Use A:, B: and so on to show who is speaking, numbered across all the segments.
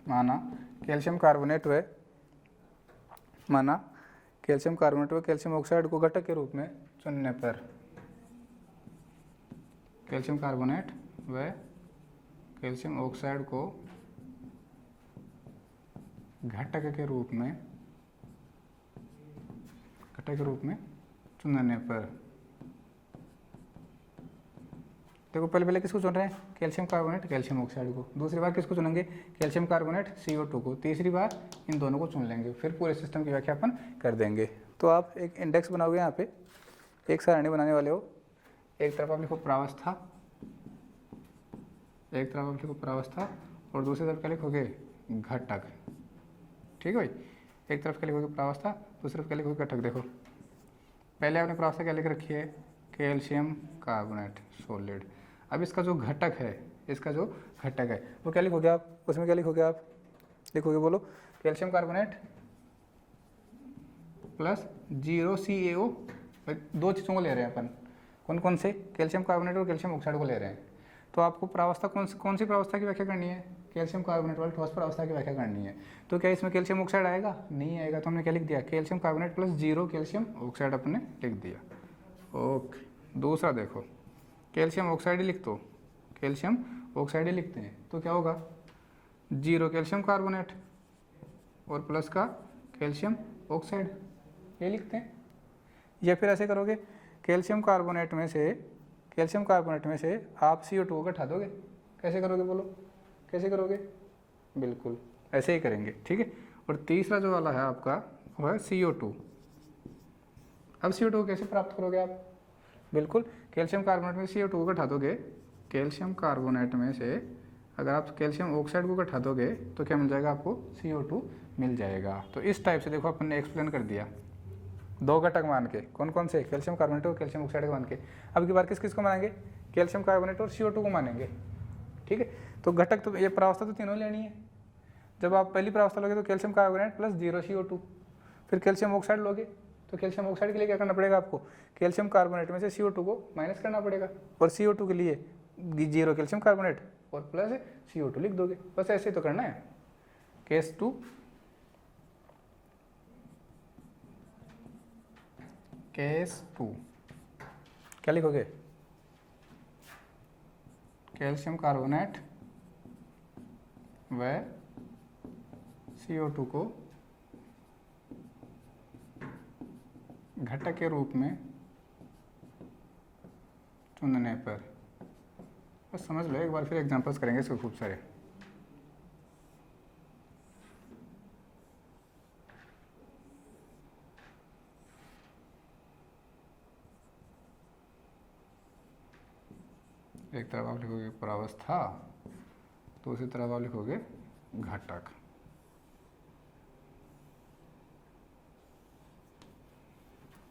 A: माना calcium carbonate व calcium oxide को घटक के रूप में चुनने पर कैल्शियम कार्बोनेट व कैल्शियम ऑक्साइड को घटक के रूप में चुनने पर, देखो पहले किसको चुन रहे हैं, कैल्शियम कार्बोनेट कैल्शियम ऑक्साइड को, दूसरी बार किसको चुनेंगे, कैल्शियम कार्बोनेट CO2 को, तीसरी बार इन दोनों को चुन लेंगे, फिर पूरे सिस्टम की व्याख्या अपन कर देंगे। तो आप एक इंडेक्स बनाओगे, यहाँ पे एक सारणी बनाने वाले हो, एक तरफ आप लिखो प्रावस्था, और दूसरी तरफ क्या लिखोगे, घटक। ठीक है भाई, एक तरफ क्या लिखोगे प्रावस्था, दूसरी तरफ क्या लिखोगे घटक। देखो पहले आपने प्रावस्था क्या लिख रखी है, कैल्शियम कार्बोनेट सॉलिड। अब इसका जो घटक है वो क्या लिखोगे आप, उसमें क्या लिखोगे आप, लिखोगे बोलो कैल्शियम कार्बोनेट प्लस 0 CaO। दो चीज़ों को ले रहे हैं अपन, कौन से, कैल्शियम कार्बोनेट और कैल्शियम ऑक्साइड को ले रहे हैं। तो आपको प्रावस्था कौन सी प्रावस्था की व्याख्या करनी है, कैल्शियम कार्बोनेट वाली ठोस प्रावस्था की व्याख्या करनी है। तो क्या इसमें कैल्शियम ऑक्साइड आएगा, नहीं आएगा, तो हमने क्या लिख दिया, calcium carbonate plus 0 calcium oxide अपने लिख दिया। ओके, दूसरा देखो, कैल्शियम ऑक्साइड ही लिखते हैं, तो क्या होगा, 0 कैल्शियम कार्बोनेट और प्लस का कैल्शियम ऑक्साइड, ये लिखते हैं। या फिर ऐसे करोगे, कैल्शियम कार्बोनेट में से आप CO2 को घटा दोगे। कैसे करोगे बोलो, कैसे करोगे, बिल्कुल ऐसे ही करेंगे। ठीक है, और तीसरा जो वाला है आपका वो है CO2। अब CO2 को कैसे प्राप्त करोगे आप, बिल्कुल कैल्शियम कार्बोनेट में CO2 को घटा दोगे, कैल्शियम कार्बोनेट में से अगर आप कैल्शियम ऑक्साइड को घटा दोगे तो क्या मिल जाएगा आपको, CO2 मिल जाएगा। तो इस टाइप से देखो अपन ने एक्सप्लेन कर दिया, दो घटक मान के, कौन से, कैल्शियम कार्बोनेट और कैल्शियम ऑक्साइड को मान के। अब की बार किस को मानेंगे, कैल्शियम कार्बोनेट और CO2 को मानेंगे। ठीक है, तो घटक तो ये प्रावस्था तो तीनों लेनी है। जब आप पहली प्रावस्था लोगे तो कैल्शियम कार्बोनेट प्लस 0 CO2, फिर कैल्शियम ऑक्साइड लोगे तो कैल्शियम ऑक्साइड के लिए क्या करना पड़ेगा आपको, कैल्शियम कार्बोनेट में से CO2 को माइनस करना पड़ेगा, और CO2 के लिए 0 कैल्शियम कार्बोनेट और प्लस CO2 लिख दोगे। बस ऐसे ही तो करना है। केस 2, क्या लिखोगे, कैल्शियम कार्बोनेट व CO2 को घटक के रूप में चुनने पर, बस समझ लो, एक बार फिर एग्जांपल्स करेंगे इसको खूब सारे। एक तरफ आप लिखोगे प्रावस्था, दूसरी तरफ आप लिखोगे घटक।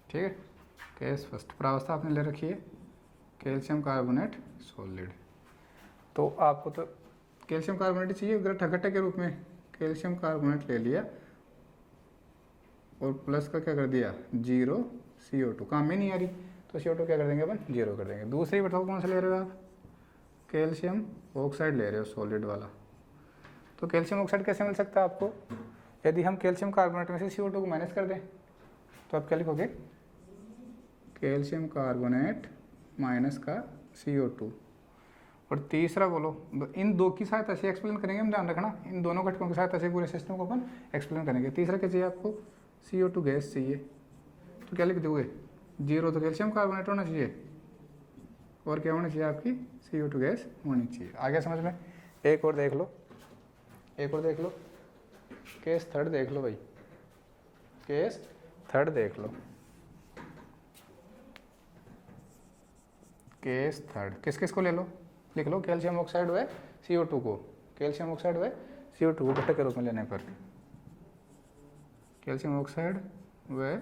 A: ठीक है, केस फर्स्ट, प्रावस्था आपने ले रखी है कैल्शियम कार्बोनेट सॉलिड। तो आपको तो कैल्शियम कार्बोनेट चाहिए घटक के रूप में, कैल्शियम कार्बोनेट ले लिया और प्लस का क्या कर दिया, 0 CO2, काम में नहीं आ रही तो CO2 क्या कर देंगे अपन, 0 कर देंगे। दूसरी बताओ कौन सा ले रहे हो आप, कैल्शियम ऑक्साइड ले रहे हो सॉलिड वाला। तो कैल्शियम ऑक्साइड कैसे मिल सकता है आपको, यदि हम कैल्शियम कार्बोनेट में से CO2 को माइनस कर दें तो आप क्या लिखोगे, कैल्शियम कार्बोनेट माइनस का CO2। और तीसरा बोलो, इन दो की सहायता से एक्सप्लेन करेंगे हम, ध्यान रखना, इन दोनों घटकों की सहायता से पूरे सिस्टम को अपन एक्सप्लेन करेंगे। तीसरा क्या चाहिए आपको, CO2 गैस चाहिए, तो क्या लिख दोगे, 0 तो कैल्शियम कार्बोनेट होना चाहिए और क्या होनी चाहिए आपकी, CO2 गैस होनी चाहिए। आगे समझ में, एक और देख लो, केस थर्ड देख लो भाई, केस थर्ड देख लो। केस थर्ड किस को ले लो, लिख लो, कैल्शियम ऑक्साइड व CO2 को, कैल्शियम ऑक्साइड व CO2 को घटक के रूप में लेने पर, कैल्शियम ऑक्साइड व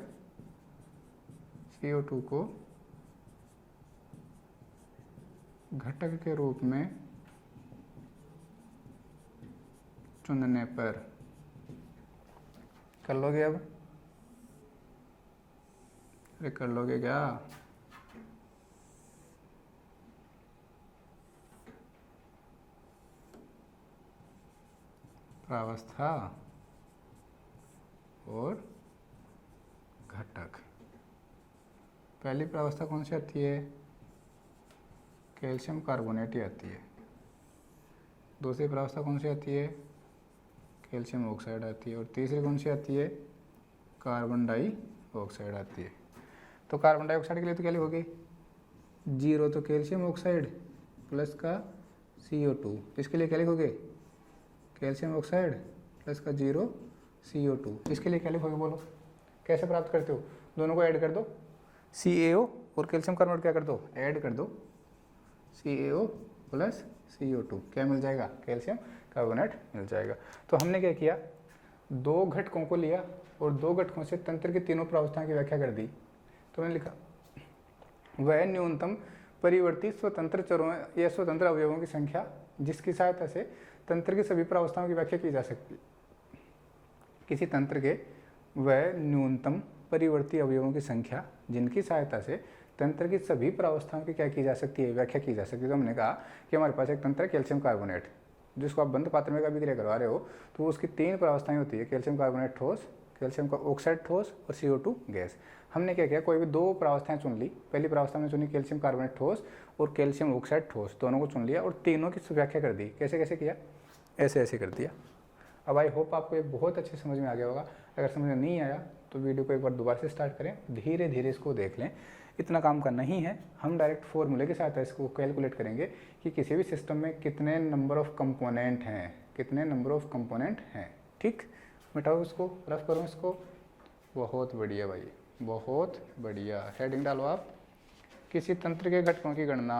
A: CO2 को घटक के रूप में चुनने पर, कर लोगे अब, अरे कर लोगे क्या, प्रावस्था और घटक। पहली प्रावस्था कौन सी आती है? कैल्शियम कार्बोनेट ही आती है। दूसरी प्रावस्था कौन सी आती है? कैल्शियम ऑक्साइड आती है। और तीसरी कौन सी आती है? कार्बन डाइऑक्साइड आती है। तो कार्बन डाइऑक्साइड के लिए तो क्या लिखोगे? 0 तो कैल्शियम ऑक्साइड प्लस का CO2। इसके लिए क्या लिखोगे? कैल्शियम ऑक्साइड प्लस का 0 CO2। इसके लिए क्या लिखोगे बोलो? कैसे प्राप्त करते हो? दोनों को ऐड कर दो, CaO और कैल्शियम कार्बोनेट क्या कर दो? ऐड कर दो, CaO प्लस CO2। क्या मिल जाएगा? कैल्शियम कार्बोनेट मिल जाएगा। तो हमने क्या किया? 2 घटकों को लिया और 2 घटकों से तंत्र की तीनों प्रावस्थाओं की व्याख्या कर दी। तो मैंने लिखा वह न्यूनतम परिवर्ती स्वतंत्र चरों या स्वतंत्र अवयवों की संख्या जिसकी सहायता से तंत्र की सभी प्रावस्थाओं की व्याख्या की जा सकती है। किसी तंत्र के वह न्यूनतम परिवर्ती अवयवों की संख्या जिनकी सहायता से तंत्र की सभी प्रावस्थाओं की क्या की जा सकती है? व्याख्या की जा सकती है। तो हमने कहा कि हमारे पास एक तंत्र है कैल्शियम कार्बोनेट, जिसको आप बंद पात्र में कभी क्रिया करवा रहे हो, तो उसकी 3 प्रावस्थाएं होती है, कैल्शियम कार्बोनेट ठोस, कैल्शियम का ऑक्साइड ठोस और CO2 गैस। हमने क्या किया? कोई भी 2 प्रावस्थाएं चुन ली। पहली प्रावस्था में चुनी कैल्शियम कार्बोनेट ठोस और कैल्शियम ऑक्साइड ठोस, दोनों को चुन लिया और तीनों की व्याख्या कर दी। कैसे कैसे किया? ऐसे ऐसे कर दिया। अब आई होप आपको ये बहुत अच्छे समझ में आ गया होगा। अगर समझ में नहीं आया तो वीडियो को एक बार दोबारा से स्टार्ट करें, धीरे धीरे इसको देख लें। इतना काम करना ही है। हम डायरेक्ट फॉर्मूले के साथ इसको कैलकुलेट करेंगे कि किसी भी सिस्टम में कितने नंबर ऑफ कंपोनेंट हैं, कितने नंबर ऑफ कंपोनेंट हैं। ठीक, मिटाओ इसको, रफ करो इसको। बहुत बढ़िया भाई, बहुत बढ़िया। हेडिंग डालो आप, किसी तंत्र के घटकों की गणना।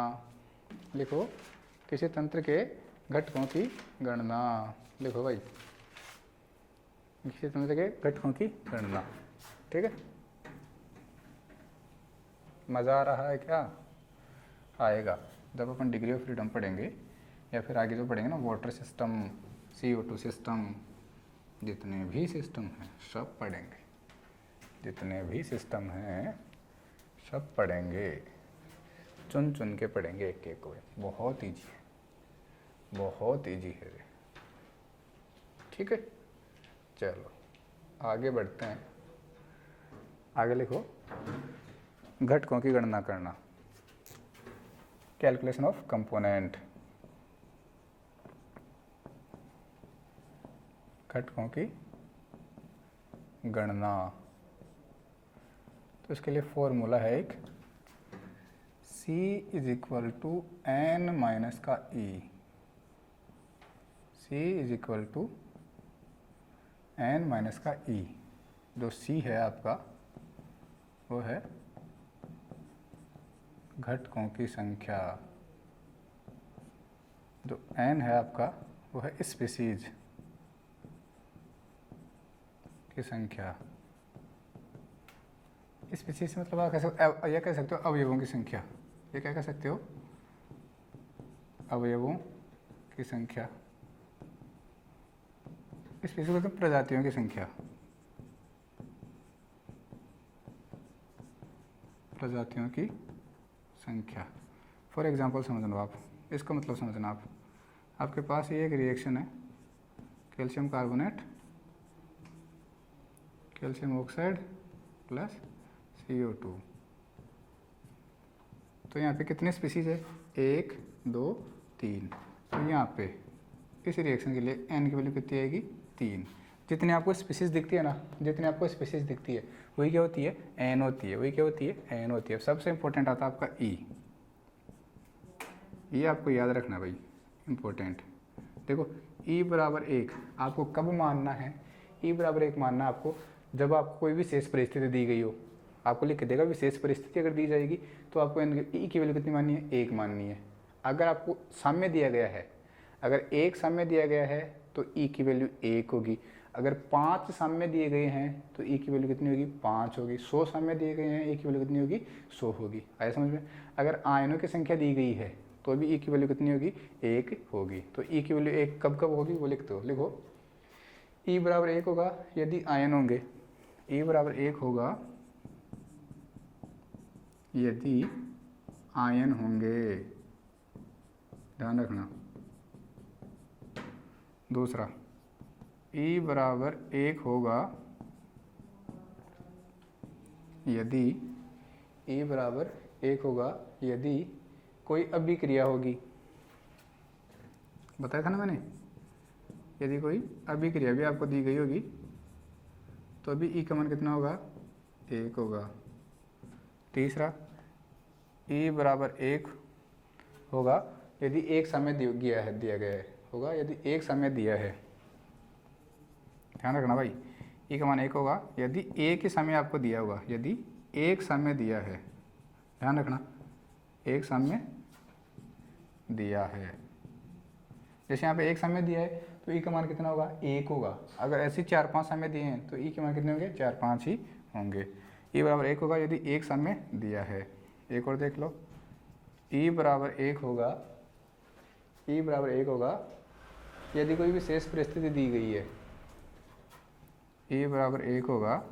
A: लिखो, किसी तंत्र के घटकों की गणना। लिखो भाई, किसी तंत्र के घटकों की गणना। ठीक है, मज़ा आ रहा है क्या? आएगा जब अपन डिग्री ऑफ फ्रीडम पढ़ेंगे या फिर आगे जो पढ़ेंगे ना, वाटर सिस्टम, CO2 सिस्टम, जितने भी सिस्टम हैं सब पढ़ेंगे। जितने भी सिस्टम हैं सब पढ़ेंगे, चुन चुन के पढ़ेंगे एक एक को। बहुत ईजी है, बहुत ईजी है। ठीक है, चलो आगे बढ़ते हैं। आगे लिखो, घटकों की गणना करना, कैलकुलेशन ऑफ कंपोनेंट। घटकों की गणना, तो इसके लिए फॉर्मूला है एक, C is equal to N minus का E। C is equal to N minus का E। जो C है आपका वो है घटकों की संख्या, जो N है आपका वो है स्पीसीज की संख्या। स्पीसीज मतलब आप यह कह सकते हो अवयवों की संख्या। ये क्या कह सकते हो? अवयवों की संख्या। स्पीसीज मतलब प्रजातियों की संख्या, प्रजातियों की संख्या। फॉर एग्जांपल समझना आप, इसका मतलब समझना आप, आपके पास ये एक रिएक्शन है, calcium carbonate, calcium oxide plus CO2। तो यहाँ पे कितने स्पीसीज है? 1 2 3। तो यहाँ पे इस रिएक्शन के लिए N की वैल्यू कितनी आएगी? 3। जितने आपको स्पीसीज दिखती है ना, जितने आपको स्पीसीज दिखती है वही क्या होती है? N होती है। वही क्या होती है? N होती है। सबसे इंपॉर्टेंट आता है आपका E। ये आपको याद रखना भाई, इंपॉर्टेंट। देखो E बराबर 1 आपको कब मानना है? E बराबर 1 मानना है आपको जब आपको कोई विशेष परिस्थिति दी गई हो। आपको लिख के देगा विशेष परिस्थिति अगर दी जाएगी तो आपको E की वैल्यू कितनी माननी है? 1 माननी है। अगर आपको साम्य दिया गया है, अगर 1 साम्य दिया गया है तो E की वैल्यू 1 होगी। अगर 5 साम्य दिए गए हैं तो E की वैल्यू कितनी होगी? 5 होगी। 100 साम्य दिए गए हैं, E की वैल्यू कितनी होगी? 100 होगी। आया समझ में? अगर आयनों की संख्या दी गई है तो भी E की वैल्यू कितनी होगी? 1 होगी। तो E की वैल्यू 1 कब कब होगी वो लिखते हो। लिखो, E बराबर 1 होगा यदि आयन होंगे, E बराबर 1 होगा यदि आयन होंगे, ध्यान रखना। दूसरा, E बराबर 1 होगा यदि E बराबर 1 होगा यदि कोई अभिक्रिया होगी। बताया था ना मैंने, यदि कोई अभिक्रिया भी आपको दी गई होगी तो अभी E का मान कितना होगा, 1 होगा। तीसरा, E बराबर 1 होगा यदि एक समय दिया गया है, होगा यदि एक समय दिया है। ध्यान रखना भाई, E का मान 1 होगा यदि एक ही समय आपको दिया होगा, यदि एक समय दिया है। ध्यान रखना, एक समय दिया है। जैसे यहाँ पे एक समय दिया है तो E का मान कितना होगा, 1 होगा। अगर ऐसे 4-5 समय दिए हैं तो E के मान कितने होंगे, 4-5 ही होंगे। E बराबर 1 होगा यदि एक समय दिया है। एक और देख लो, E बराबर 1 होगा, E बराबर 1 होगा यदि कोई विशेष परिस्थिति दी गई है। E बराबर 1 होगा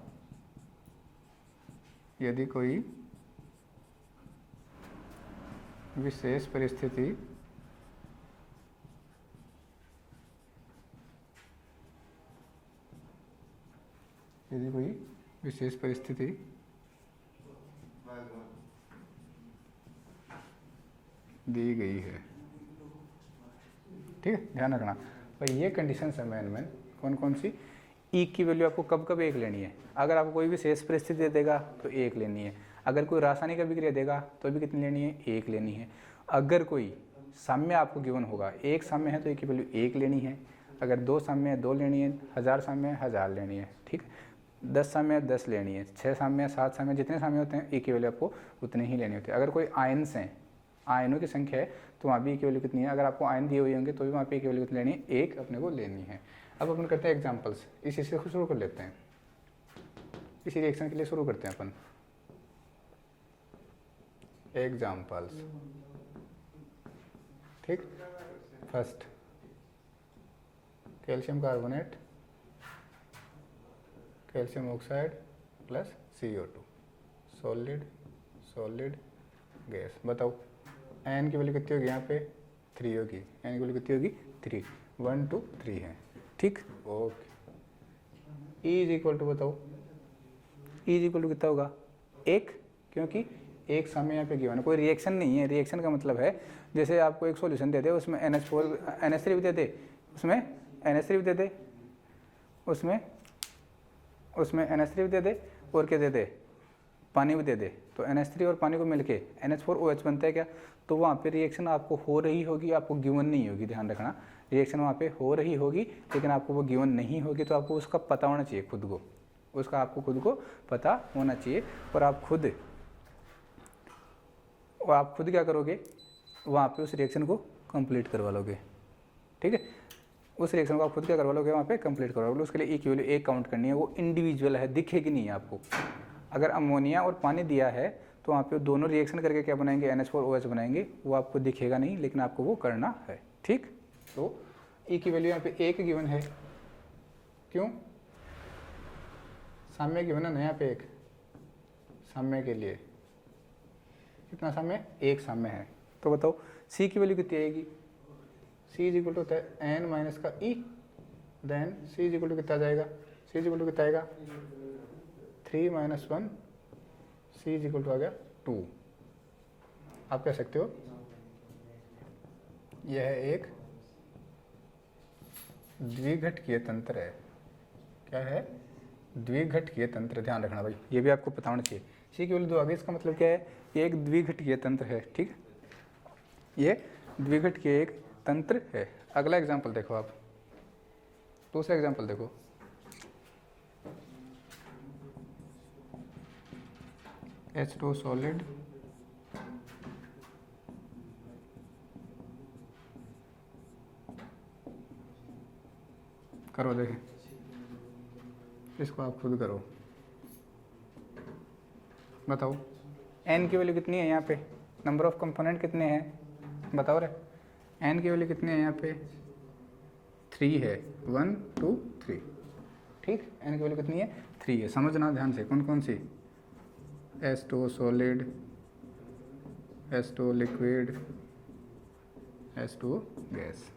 A: यदि कोई विशेष परिस्थिति दी गई है। ठीक है, ध्यान रखना भाई, ये कंडीशन है मैन कौन कौन सी। E की वैल्यू आपको कब कब 1 लेनी है, अगर आपको कोई विशेष परिस्थिति दे देगा तो 1 लेनी है। अगर कोई रासायनिक अभिक्रिया देगा तो भी कितनी लेनी है, 1 लेनी है। अगर कोई साम्य आपको गिवन होगा, एक साम्य है तो E की वैल्यू 1 लेनी है। अगर 2 साम्य है 2 लेनी है, 1000 साम्य है 1000 लेनी है। ठीक, 10 साम्य है 10 लेनी है, 6 साम्य है 7 साम्य, जितने साम्य होते हैं E की वैल्यू आपको उतने ही लेनी होती है। अगर कोई आयन्स हैं, आयनों की संख्या है तो वहाँ भी E की वैल्यू कितनी है। अगर आपको आयन दिए हुए होंगे तो भी वहाँ पे E की वैल्यू कितनी लेनी है, 1 अपने को लेनी है। अब अपन करते हैं एग्जांपल्स, इसी से शुरू कर लेते हैं। इसी रिएक्शन के लिए शुरू करते हैं अपन एग्जांपल्स। ठीक, first calcium carbonate, calcium oxide plus CO2, solid gas. बताओ एन की वैल्यू कितनी होगी, यहाँ पे 3 होगी। एन की वैल्यू कितनी होगी, 3, 1 2 3 है। ठीक, okay. E is equal to, बताओ E इज इक्वल टू कितना होगा, 1, क्योंकि एक समय यहाँ पे गिवन है, कोई रिएक्शन नहीं है। रिएक्शन का मतलब है जैसे आपको एक सॉल्यूशन दे दे, उसमें NH3 भी दे दे, उसमें NH3 भी दे दे, उसमें NH3 भी दे दे, और क्या दे दे, पानी भी दे दे, तो NH3 और पानी को मिलके NH4OH बनता है क्या। तो वहाँ पे रिएक्शन आपको हो रही होगी, आपको गिवन नहीं होगी। ध्यान रखना, रिएक्शन वहाँ पे हो रही होगी लेकिन आपको वो गिवन नहीं होगी। तो आपको उसका पता होना चाहिए खुद को, उसका आपको खुद को पता होना चाहिए। और आप खुद क्या करोगे, वहाँ पे उस रिएक्शन को कंप्लीट करवा लोगे। ठीक है, उस रिएक्शन को आप खुद क्या करवा लोगे, वहाँ पे कंप्लीट करवा लोगे। उसके लिए E की वैल्यू 1 काउंट करनी है, वो इंडिविजुअल है, दिखेगी नहीं है आपको। अगर अमोनिया और पानी दिया है तो वहाँ पे दोनों रिएक्शन करके क्या बनाएंगे, NH4OH बनाएंगे, वो आपको दिखेगा नहीं लेकिन आपको वो करना है। ठीक, तो E की वैल्यू यहाँ पे 1 गिवन है, क्यों, साम्य गिवन है ना यहाँ पे 1, साम्य के लिए कितना साम्य, 1 साम्य है। तो बताओ C की वैल्यू कितनी आएगी, C इज इक्वल टू होता है N माइनस का E, then C is equal to कितना जाएगा, C इज इक्वल टू कितना आएगा, 3 minus 1, C is equal to आ गया 2। आप कह सकते हो यह एक द्विघटकीय तंत्र है। क्या है, द्विघटकीय तंत्र। ध्यान रखना भाई, ये भी आपको पता होना चाहिए। C की वैल्यू 2 आ गई, इसका मतलब क्या है, ये एक द्विघटकीय तंत्र है। ठीक, ये द्विघटकीय एक तंत्र है। अगला एग्जाम्पल देखो, आप दूसरा एग्जाम्पल देखो, H2 सॉलिड करो, देखें इसको आप खुद करो। बताओ N की वैल्यू कितनी है, यहाँ पे नंबर ऑफ कंपोनेंट कितने हैं, बताओ रे। N की वैल्यू कितनी है यहाँ पे, 3 है, 1 2 3। ठीक, N की वैल्यू कितनी है, 3 है। समझना ध्यान से, कौन कौन सी, H2 solid, H2 liquid, H2 gas.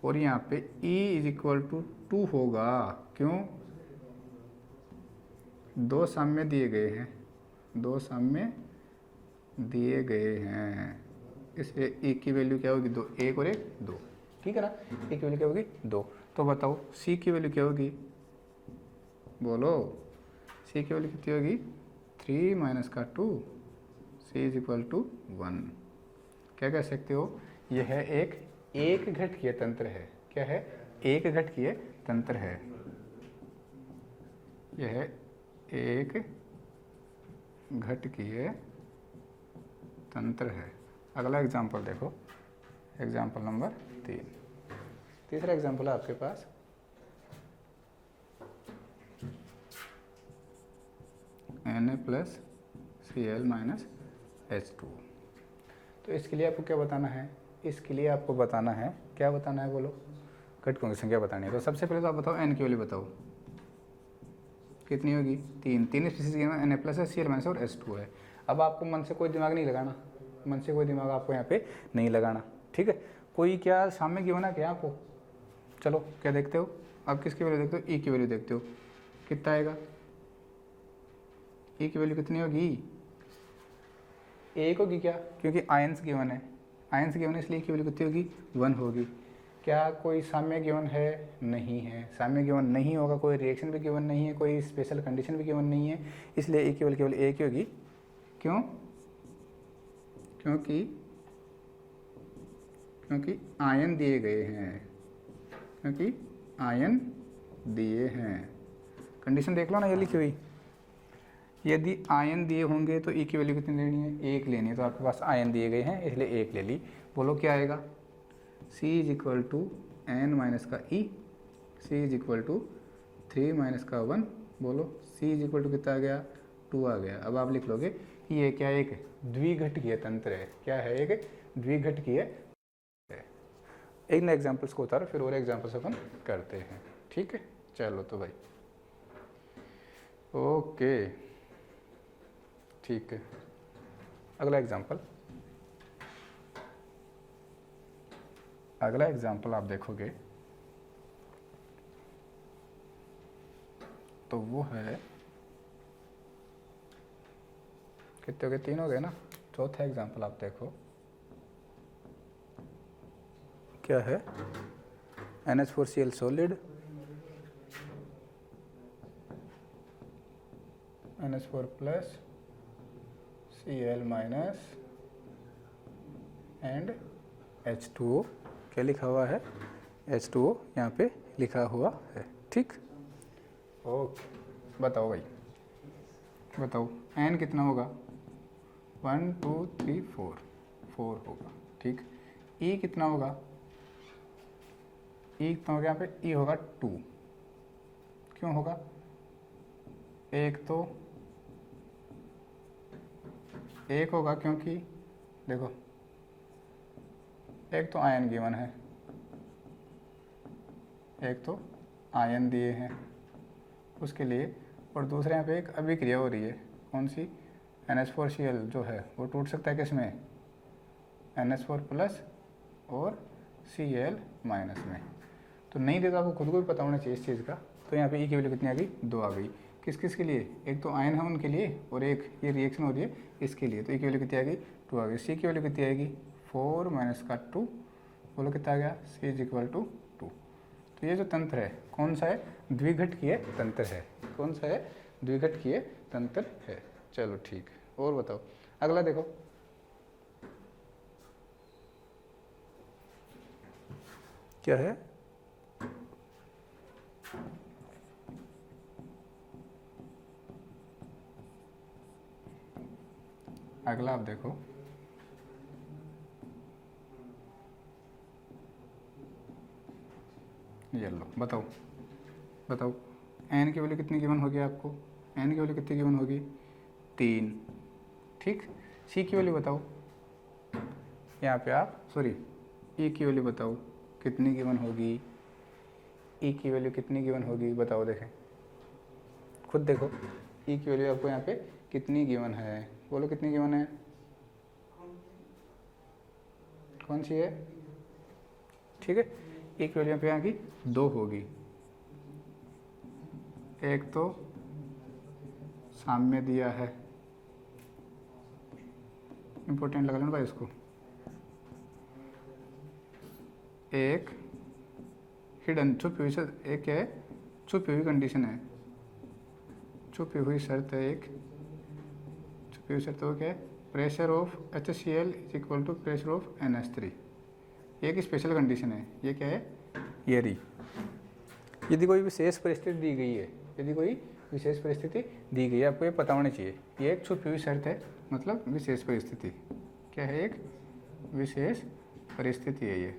A: और यहाँ पे E इज इक्वल टू 2 होगा। क्यों? दो साम्य दिए गए हैं, दो साम्य दिए गए हैं, इसलिए E की वैल्यू क्या होगी? 2, 1 और 1 2, ठीक है ना। E की वैल्यू क्या होगी? 2। तो बताओ C की वैल्यू क्या होगी? बोलो, C की वैल्यू कितनी होगी? 3 माइनस का 2, C इज इक्वल टू 1। क्या कह सकते हो? यह है एक घटकीय तंत्र है। क्या है? एक घटकीय तंत्र है। यह एक घटकीय तंत्र है। अगला एग्जाम्पल देखो, एग्जाम्पल नंबर 3। तीसरा एग्जाम्पल है आपके पास, Na+Cl-H2। तो इसके लिए आपको क्या बताना है? इसके लिए आपको बताना है, क्या बताना है? बोलो, घटकों की संख्या बतानी है। तो सबसे पहले तो आप बताओ n की वैल्यू बताओ कितनी होगी? 3 स्पीसीज के Na+ है, Cl- और H2 है। अब आपको मन से कोई दिमाग नहीं लगाना, मन से कोई दिमाग आपको यहाँ पे नहीं लगाना, ठीक है। कोई क्या सामने गिवन है क्या आपको? चलो क्या देखते हो? आप किसकी वैल्यू देखते हो? E की वैल्यू देखते हो। कितना आएगा? E की वैल्यू कितनी होगी? 1 होगी क्या? क्योंकि आयंस गिवन है, आयंस गिवन है, इसलिए E की वैल्यू कितनी होगी? 1 होगी। क्या कोई साम्य गिवन है? नहीं है। साम्य गिवन नहीं होगा, कोई रिएक्शन भी गिवन नहीं है, कोई स्पेशल कंडीशन भी गिवन नहीं है, इसलिए E की वैल्यू केवल 1 ही होगी। क्यों? क्योंकि आयन दिए गए हैं, क्योंकि आयन दिए हैं। कंडीशन देख लो ना, ये लिखी हुई। यदि आयन दिए होंगे तो E की वैल्यू कितनी लेनी है? 1 लेनी है। तो आपके पास आयन दिए गए हैं, इसलिए 1 ले ली। बोलो क्या आएगा? C is equal to n minus का E, C is equal to 3 minus का 1। बोलो C इज इक्वल टू कितना आ गया? 2 आ गया। अब आप लिख लोगे कि ये क्या एक द्विघटकीय तंत्र है। क्या है? एक द्विघटकीय है। एक नए एग्जाम्पल्स को उतारो, फिर और एग्जाम्पल्स अपन करते हैं, ठीक है। चलो तो भाई, ओके, ठीक है। अगला एग्जाम्पल, अगला एग्जाम्पल आप देखोगे तो वो है, कितने हो गए? 3 हो गए ना। चौथा एग्जाम्पल आप देखो, क्या है? NH4Cl solid, NH4+ Cl- and H2O। क्या लिखा हुआ है? H2O यहाँ पे लिखा हुआ है, ठीक। ओके, बताओ भाई, बताओ n कितना होगा? 1 2 3 4, 4 होगा, ठीक। E कितना होगा? E कितना होगा? यहाँ पे E होगा 2। क्यों होगा? एक होगा क्योंकि देखो, एक तो आयन गिवन है, एक तो आयन दिए हैं उसके लिए, और दूसरे यहाँ पे एक अभिक्रिया हो रही है। कौन सी? NH4Cl जो है वो टूट सकता है किसमें? NH4+ और Cl- में। तो नहीं देता, आपको खुद को भी पता होना चाहिए इस चीज़ का। तो यहाँ पे E की वैल्यू कितनी आ गई? 2 आ गई। किस किस के लिए? एक तो आयन है उनके लिए, और एक ये रिएक्शन हो रही है इसके लिए। तो E की वैल्यू कितनी आ गई? 2 आ गई। C की वैल्यू कितनी आएगी? 4 माइनस का 2। बोलो कितना आ गया? C is equal to 2। तो ये जो तंत्र है कौन सा है? द्विघटकीय तंत्र है। कौन सा है? द्विघटकीय तंत्र है। चलो ठीक है, और बताओ अगला देखो, क्या है? अगला आप देखो, ये लो, बताओ बताओ n की वैल्यू कितनी गिवन होगी आपको? n की वैल्यू कितनी गिवन होगी? 3, ठीक। C की वैल्यू बताओ, यहाँ पे आप सॉरी E की वैल्यू बताओ कितनी गिवन होगी? E की वैल्यू कितनी गिवन होगी? बताओ, देखें खुद देखो, E की वैल्यू आपको यहाँ पे कितनी गिवन है? बोलो कितनी गिवन है? कौन सी है? ठीक है, एक वैल्यू पे यहाँ की 2 होगी, एक तो सामने दिया है, इंपॉर्टेंट लगा लेना भाई इसको, एक हिडन छुपी हुई शर्त, एक है छुपी हुई कंडीशन है, छुपी हुई शर्त है, एक छुपी हुई शर्त वो क्या है, pressure of HCl is equal to pressure of NH3, एक स्पेशल कंडीशन है, ये क्या है, ये रही। यदि कोई विशेष परिस्थिति दी गई है, यदि कोई विशेष परिस्थिति दी गई है, आपको ये पता होना चाहिए, ये एक छुपी हुई शर्त है, मतलब विशेष परिस्थिति क्या है, एक विशेष परिस्थिति है ये,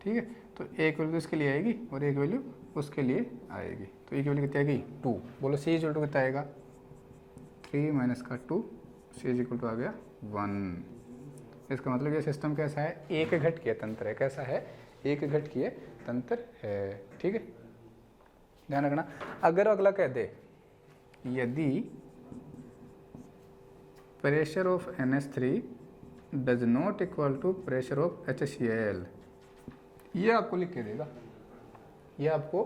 A: ठीक है। तो एक वैल्यू इसके लिए आएगी और एक वैल्यू उसके लिए आएगी, तो एक वैल्यू कितनी आएगी 2, बोलो C इज इक्वल टू कितना आएगा 3 माइनस का 2, C इज इक्वल टू आ गया 1। इसका मतलब ये सिस्टम कैसा है, एक घटकीय तंत्र है, कैसा है, एक घटकीय तंत्र है, ठीक है, ध्यान रखना। अगर अगला कह दे यदि pressure of NH3 does not equal to pressure of HCl, ये आपको लिख के देगा, ये आपको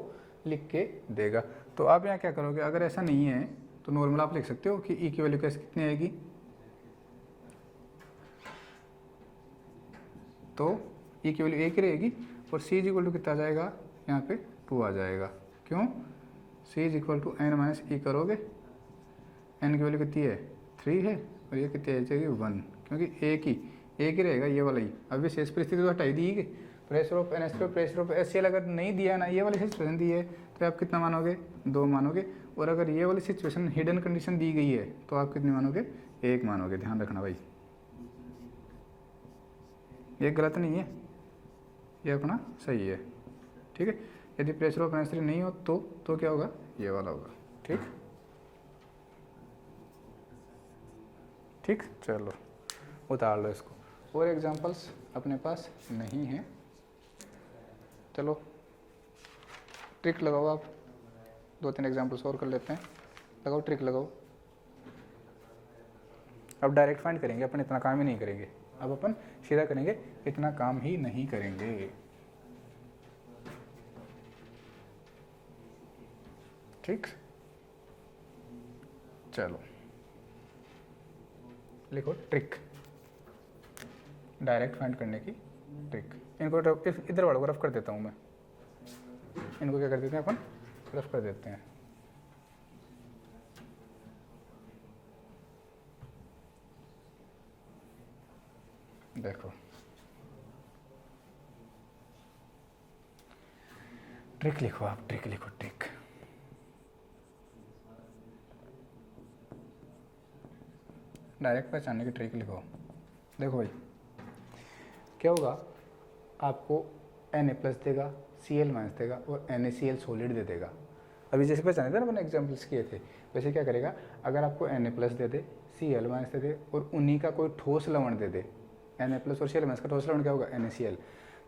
A: लिख के देगा। तो आप यहाँ क्या करोगे, अगर ऐसा नहीं है तो नॉर्मल आप लिख सकते हो कि E की वैल्यू कैसे कितनी आएगी, तो E की वैल्यू 1 रहेगी और C इज इक्वल टू कितना आ जाएगा, यहाँ पे 2 आ जाएगा, क्यों, C is equal to n minus E करोगे, n की वैल्यू कितनी है 3 है और ये कितनी आ जाएगी 1, क्योंकि एक ही रहेगा ये वाला ही। अब विशेष परिस्थिति तो हटाई दी है, pressure of NH3 pressure of HCl अगर नहीं दिया ना, ये वाली सिचुएशन दी है तो आप कितना मानोगे 2 मानोगे, और अगर ये वाली सिचुएशन हिडन कंडीशन दी गई है तो आप कितनी मानोगे 1 मानोगे, ध्यान रखना भाई, ये गलत नहीं है, ये अपना सही है, ठीक है। यदि प्रेशर ऑफ NH3 नहीं हो तो क्या होगा, ये वाला होगा, ठीक ठीक। चलो उतार लो इसको, और एग्जांपल्स अपने पास नहीं है, चलो ट्रिक लगाओ आप, 2-3 एग्जांपल्स और कर लेते हैं, लगाओ ट्रिक लगाओ। अब डायरेक्ट फाइंड करेंगे, अपन इतना काम ही नहीं करेंगे, अब अपन सीधा करेंगे, इतना काम ही नहीं करेंगे, ठीक। चलो लिखो ट्रिक, डायरेक्ट फाइंड करने की ट्रिक। इनको इधर वालों को रफ कर देता हूँ मैं, इनको क्या कर देते हैं अपन, रफ कर देते हैं। देखो ट्रिक लिखो आप, ट्रिक लिखो, ट्रिक। डायरेक्ट पहचानने की ट्रिक लिखो। देखो भाई क्या होगा, आपको Na प्लस देगा, Cl माइनस देगा और NaCl सॉलिड दे देगा। अभी जैसे पहचाने थे ना, मैंने एग्जाम्पल्स किए थे, वैसे क्या करेगा, अगर आपको Na प्लस दे दे, Cl माइनस दे दे और उन्हीं का कोई ठोस लवण दे दे, Na प्लस और Cl माइनस का ठोस लवण क्या होगा NaCl,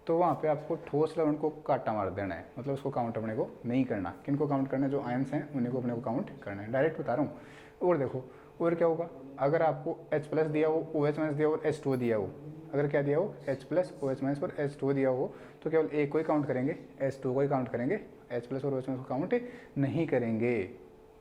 A: तो वहाँ पे आपको ठोस लवण को काटा मार देना है, मतलब उसको काउंट अपने को नहीं करना। किन को काउंट करना है, जो आयंस हैं उन्हीं को अपने को काउंट करना है, डायरेक्ट बता रहा हूँ। और देखो और क्या होगा, अगर आपको H प्लस दिया हो, OH माइनस दिया हो और H2 दिया हो, अगर क्या दिया हो H प्लस OH माइनस और H2 दिया हो, तो केवल एक को ही काउंट करेंगे, H2 को ही काउंट करेंगे, H प्लस और OH माइनस को काउंट नहीं करेंगे।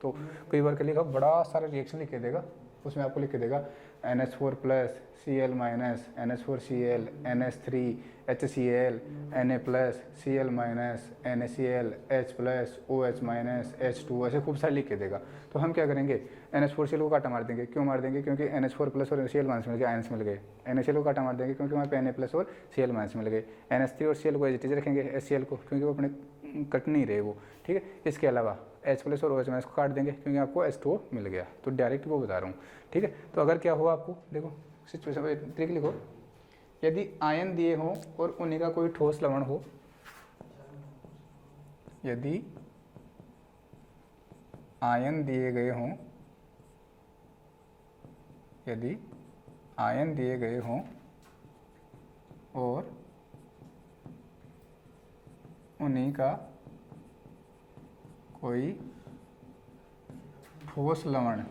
A: तो कई बार के लिए बड़ा सारा रिएक्शन लिख के देगा, उसमें आपको लिख के देगा NH4 plus Cl minus NH4Cl NH3 HCl Na plus Cl minus NaCl H plus OH minus H2, ऐसे खूब सारे लिख के देगा। तो हम क्या करेंगे, NH4Cl को काटा मार देंगे। क्यों मार देंगे, क्योंकि NH4 प्लस और Cl माइनस मिल गए, आयंस मिल गए। NaCl को काटा मार देंगे क्योंकि वहाँ पे Na प्लस और Cl माइनस मिल गए। NH3 और Cl को एज इट इज रखेंगे, HCl को, क्योंकि वो अपने कट नहीं रहे वो, ठीक है। इसके अलावा H प्लस और OH माइनस को काट देंगे क्योंकि आपको H2O मिल गया। तो डायरेक्ट वो बता रहा हूँ, ठीक है। तो अगर क्या हुआ आपको, देखो सिचुएशन ट्रिक लिखो, यदि आयन दिए हों और उन्हीं का कोई ठोस लवण हो, यदि आयन दिए गए हों, यदि आयन दिए गए हों और उन्हीं का कोई ठोस लवण,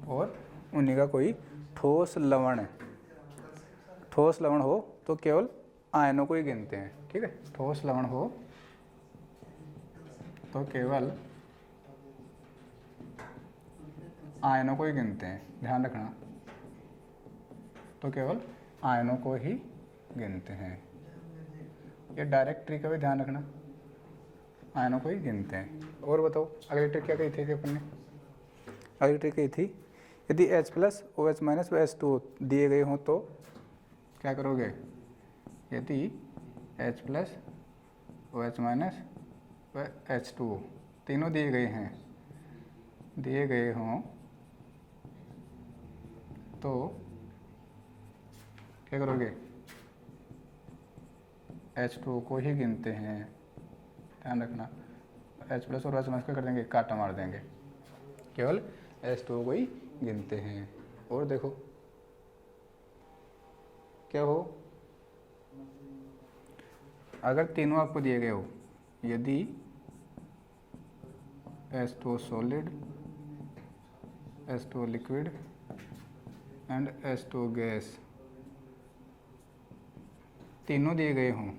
A: और उन्हीं का कोई ठोस लवण ठोस लवण हो तो केवल आयनों को ही गिनते हैं, ठीक है। ठोस लवण हो तो केवल आयनों को ही गिनते हैं, ध्यान रखना, तो केवल आयनों को ही गिनते हैं। ये डायरेक्ट ट्रिक का भी ध्यान रखना, आयनों को ही गिनते हैं। और बताओ अगली ट्रिक क्या कही थी अपन ने? अगली ट्रिक कही थी यदि H प्लस OH माइनस व H2 दिए गए हों तो क्या करोगे? यदि H प्लस OH माइनस व H2 तीनों दिए गए हों तो क्या करोगे? H2 को ही गिनते हैं, ध्यान रखना। H प्लस और OH माइनस का कर देंगे, काटा मार देंगे, केवल H2 को ही गिनते हैं। और देखो क्या हो, अगर तीनों आपको दिए गए हो, यदि H2 solid, H2 liquid and H2 gas तीनों दिए गए हों,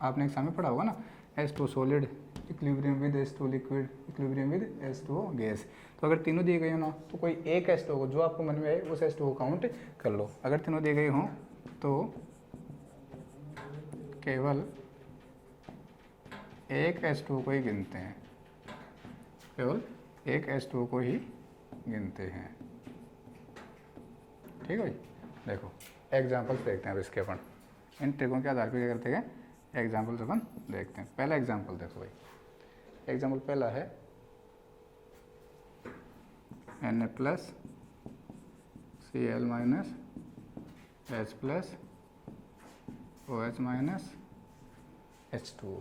A: आपने एग्जाम में पढ़ा होगा ना, H2 solid equilibrium with H2 liquid equilibrium with H2 gas. तो अगर तीनों दिए गए हो ना तो कोई एक H2 को, जो आपको मन में आए उस H2 को काउंट कर लो। अगर तीनों दिए गए हों तो केवल एक H2 को ही गिनते हैं, केवल एक H2 को ही गिनते हैं, ठीक है भाई। देखो एग्जाम्पल्स देखते हैं अब इसके अपन, इन ट्रिकों के आधार पर क्या करते हैं, एग्जाम्पल्स अपन देखते हैं। पहला एग्जाम्पल देखो भाई, एग्जाम्पल पहला है Na plus Cl minus H plus OH minus H2,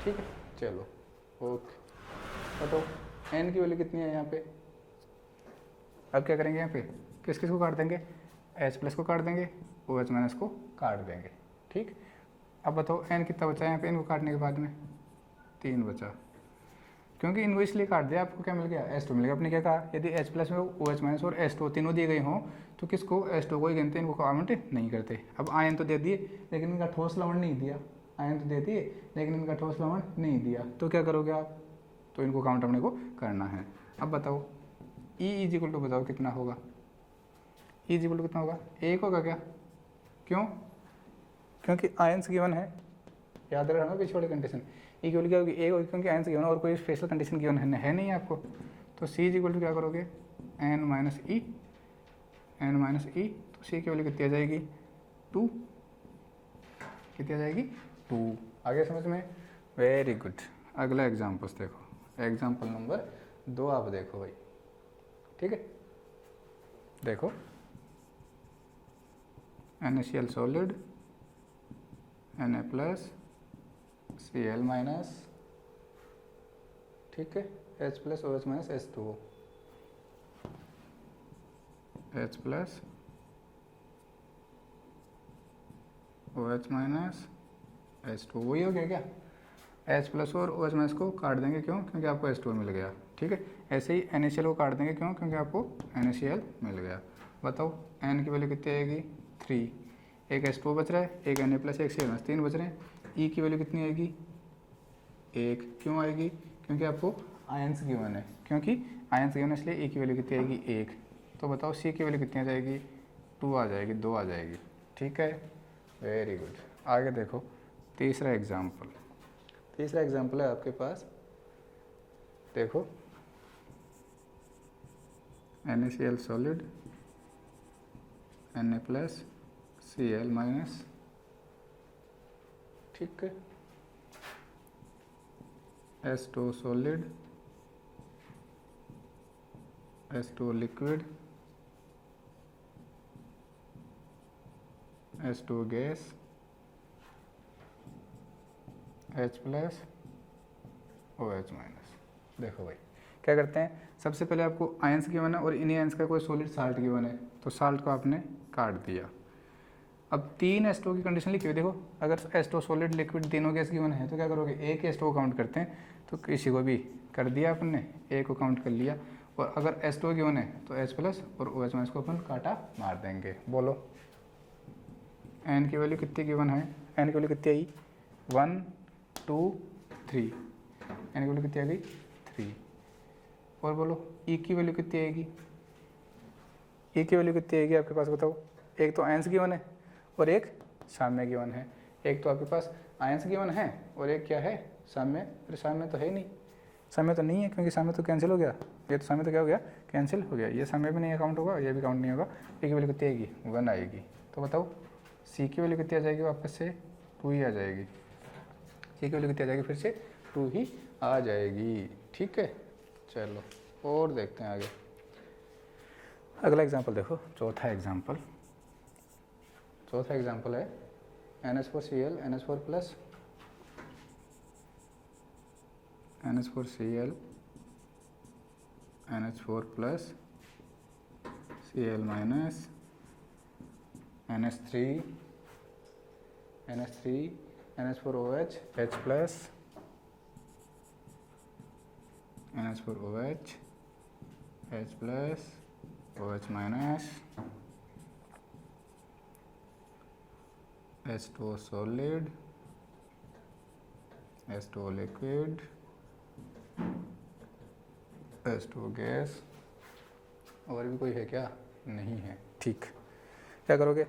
A: ठीक है। चलो ओके, बताओ N की वैल्यू कितनी है यहाँ पे? अब क्या करेंगे, यहाँ पे किस किस को काट देंगे? H प्लस को काट देंगे, OH माइनस को काट देंगे, ठीक। अब बताओ N कितना बचा है यहाँ पे? इनको काटने के बाद में 3 बचा, क्योंकि इनको इसलिए काट दिया, आपको क्या मिल गया? H2 मिल गया। आपने क्या कहा, यदि H प्लस में OH माइनस और H2 तीनों दिए गए हों तो किसको? H2 को ही गिनते हैं, इनको काउंट नहीं करते। अब आयन तो दे दिए लेकिन इनका ठोस लवण नहीं दिया, आयन तो दे दिए लेकिन इनका ठोस लवण नहीं दिया, तो क्या करोगे आप? तो इनको काउंट अपने को करना है। अब बताओ E इज इक्वल टू, बताओ कितना होगा? E इज इक्वल टू कितना होगा? 1 होगा क्या? क्यों? क्योंकि आयन्स गिवन है, याद रखना पीछे वाली कंडीशन। ई इक्वल क्या होगी? 1 होगी, क्योंकि आयन्स गिवन और कोई स्पेशल कंडीशन गिवन है नहीं आपको। तो C इज इक्वल टू क्या करोगे? N माइनस ई, तो C की वैल्यू कितनी आ जाएगी? 2, कितनी आ जाएगी? 2। आगे समझ में? Very good. अगला एग्जाम्पल्स देखो, एग्जाम्पल नंबर 2 आप देखो भाई, ठीक है। देखो NaCl solid, Na plus Cl minus, ठीक है, H plus OH minus H2O, H plus OH minus H2, वही हो गया क्या? H प्लस और OH माइनस को काट देंगे, क्यों? क्योंकि आपको H2 मिल गया, ठीक है। ऐसे ही NaCl को काट देंगे, क्यों? क्योंकि आपको NaCl मिल गया। बताओ N की वैल्यू कितनी आएगी? 3, एक H2 बच रहा है, एक Na प्लस, एक Cl माइनस, 3 बच रहे हैं। E की वैल्यू कितनी आएगी? 1। क्यों आएगी? क्योंकि आपको आयन्स गिवन है, क्योंकि आयन्स गिवन है इसलिए E की वैल्यू कितनी आएगी? 1। तो बताओ C की वैल्यू कितनी आ जाएगी? 2 आ जाएगी, 2 आ जाएगी, ठीक है। Very good. आगे देखो तीसरा एग्जाम्पल, तीसरा एग्जाम्पल है आपके पास, देखो NaCl solid, Na plus Cl minus, ठीक है, H2 solid, H2 liquid, H2 gas, H plus OH minus. देखो भाई क्या करते हैं, सबसे पहले आपको आयंस गिवन है और इन्हीं आयंस का कोई सॉलिड साल्ट गिवन है, तो साल्ट को आपने काट दिया। अब 3 H2 की कंडीशन लिखी हुई, देखो अगर H2 सॉलिड लिक्विड तीनों गैस गिवन है तो क्या करोगे? एक H2 को काउंट करते हैं, तो किसी को भी कर दिया अपन ने, ए को काउंट कर लिया, और अगर H2 गिवन है तो H प्लस और OH माइनस को अपन काटा मार देंगे। बोलो n की वैल्यू कितनी गिवन है, n की वैल्यू कितनी आई 1 2 3, n की वैल्यू कितनी आ गई 3। और बोलो E की वैल्यू कितनी आएगी, E की वैल्यू कितनी आएगी आपके पास बताओ। एक तो आयंस गिवन है और एक साम्य गिवन है। एक तो आपके पास आयंस गिवन है और एक क्या है साम्य। अरे साम्य तो है नहीं, साम्य तो नहीं है क्योंकि साम्य तो कैंसिल हो गया, ये तो साम्य तो क्या हो गया कैंसिल हो गया, ये साम्य भी नहीं काउंट होगा, ये भी काउंट नहीं होगा। E की वैल्यू कितनी आएगी 1 आएगी। तो बताओ C की वैल्यू कितनी आ जाएगी वापस से 2 ही आ जाएगी। C की वैल्यू कितनी आ जाएगी फिर से 2 ही आ जाएगी। ठीक है, चलो और देखते हैं आगे। अगला एग्जाम्पल देखो, चौथा एग्जाम्पल है NH4Cl NH4 plus NH4Cl NH4 plus Cl minus NH3 NH4OH H plus NH4OH H plus OH minus H2O solid H2O liquid H2O gas. और भी कोई है क्या, नहीं है। ठीक, क्या करोगे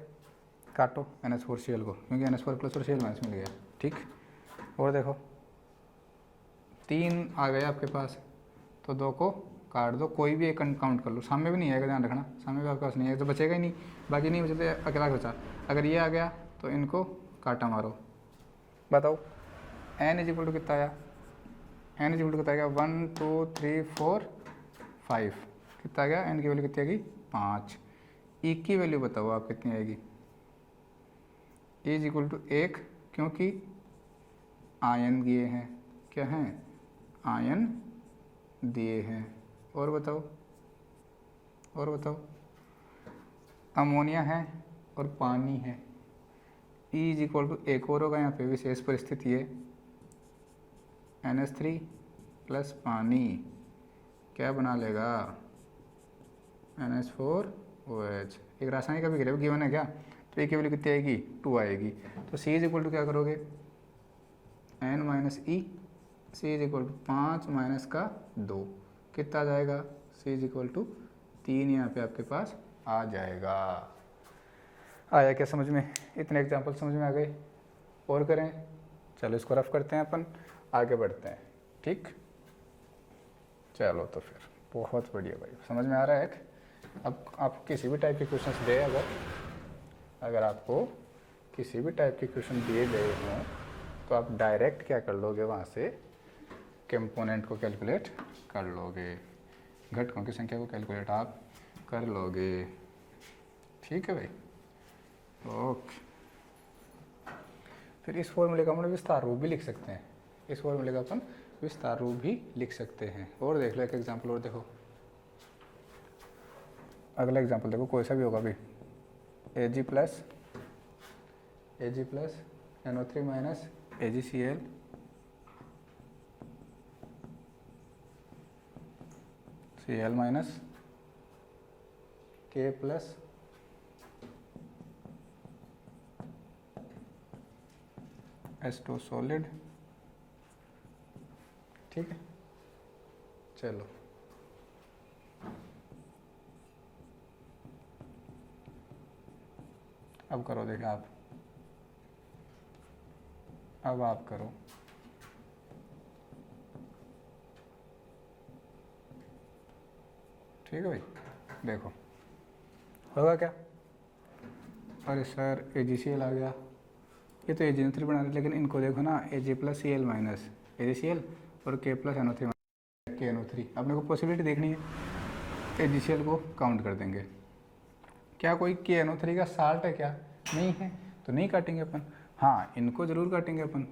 A: काटो NH4Cl को, क्योंकि NH4 प्लस और Cl माइनस मिल गया। ठीक, और देखो 3 आ गए आपके पास, तो 2 को काट दो, कोई भी एक काउंट कर लो। सामने भी नहीं आएगा, ध्यान रखना, सामने भी आपके पास नहीं है तो बचेगा ही नहीं, बाकी नहीं बचे तो अकेला बचा। अगर ये आ गया तो इनको काटा मारो। बताओ n इज इक्वल टू कितना आया, n इज इक्वल टू कितना आएगा 1 2 3 4 5, कितना आ गया n की वैल्यू कितनी आएगी 5। E की वैल्यू बताओ आप कितनी आएगी, E इज इक्वल टू 1, क्योंकि आयन दिए हैं, क्या हैं आयन दिए हैं। और बताओ अमोनिया है और पानी है। E इज इक्वल टू एक और होगा, यहाँ पे विशेष परिस्थिति है NH3 प्लस पानी क्या बना लेगा NH4OH। एक रासायनिक अभिक्रिया गिवन है क्या, तो E की वैल्यू कितनी आएगी 2 आएगी। तो C इज इक्वल टू क्या करोगे N minus E, C is equal to 5 minus का 2, कितना आ जाएगा C इज इक्वल टू 3 यहाँ पे आपके पास आ जाएगा। आया क्या समझ में, इतने एग्जाम्पल समझ में आ गए। और करें, चलो इसको रफ करते हैं, अपन आगे बढ़ते हैं। ठीक, चलो तो फिर बहुत बढ़िया भाई, समझ में आ रहा है। अब आप किसी भी टाइप के क्वेश्चंस दे, अगर आपको किसी भी टाइप के क्वेश्चन दिए गए हों तो आप डायरेक्ट क्या कर लोगे, वहाँ से कंपोनेंट को कैलकुलेट कर लोगे, घटकों की संख्या को कैलकुलेट आप कर लोगे। ठीक है भाई, ओके। फिर इस फॉर्मूले का अपन विस्तार रूप भी लिख सकते हैं, इस फॉर्मूले का अपन विस्तार रूप भी लिख सकते हैं। और देख लो एक एग्जाम्पल और देखो, अगला एग्जाम्पल देखो, कोई सा भी होगा भाई, Ag plus NO3 minus AgCl Cl minus K plus H2 solid. ठीक है, चलो अब करो, देखें आप, अब आप करो। ठीक है भाई, देखो होगा क्या। अरे सर AgCl आ गया, ये तो AgNO3 बना रहे, लेकिन इनको देखो ना, Ag plus Cl minus AgCl और K plus NO3 minus KNO3। अपने को पॉसिबिलिटी देखनी है, AgCl को काउंट कर देंगे। क्या कोई KNO3 का साल्ट है क्या, नहीं है, तो नहीं काटेंगे अपन। हाँ, इनको जरूर काटेंगे अपन।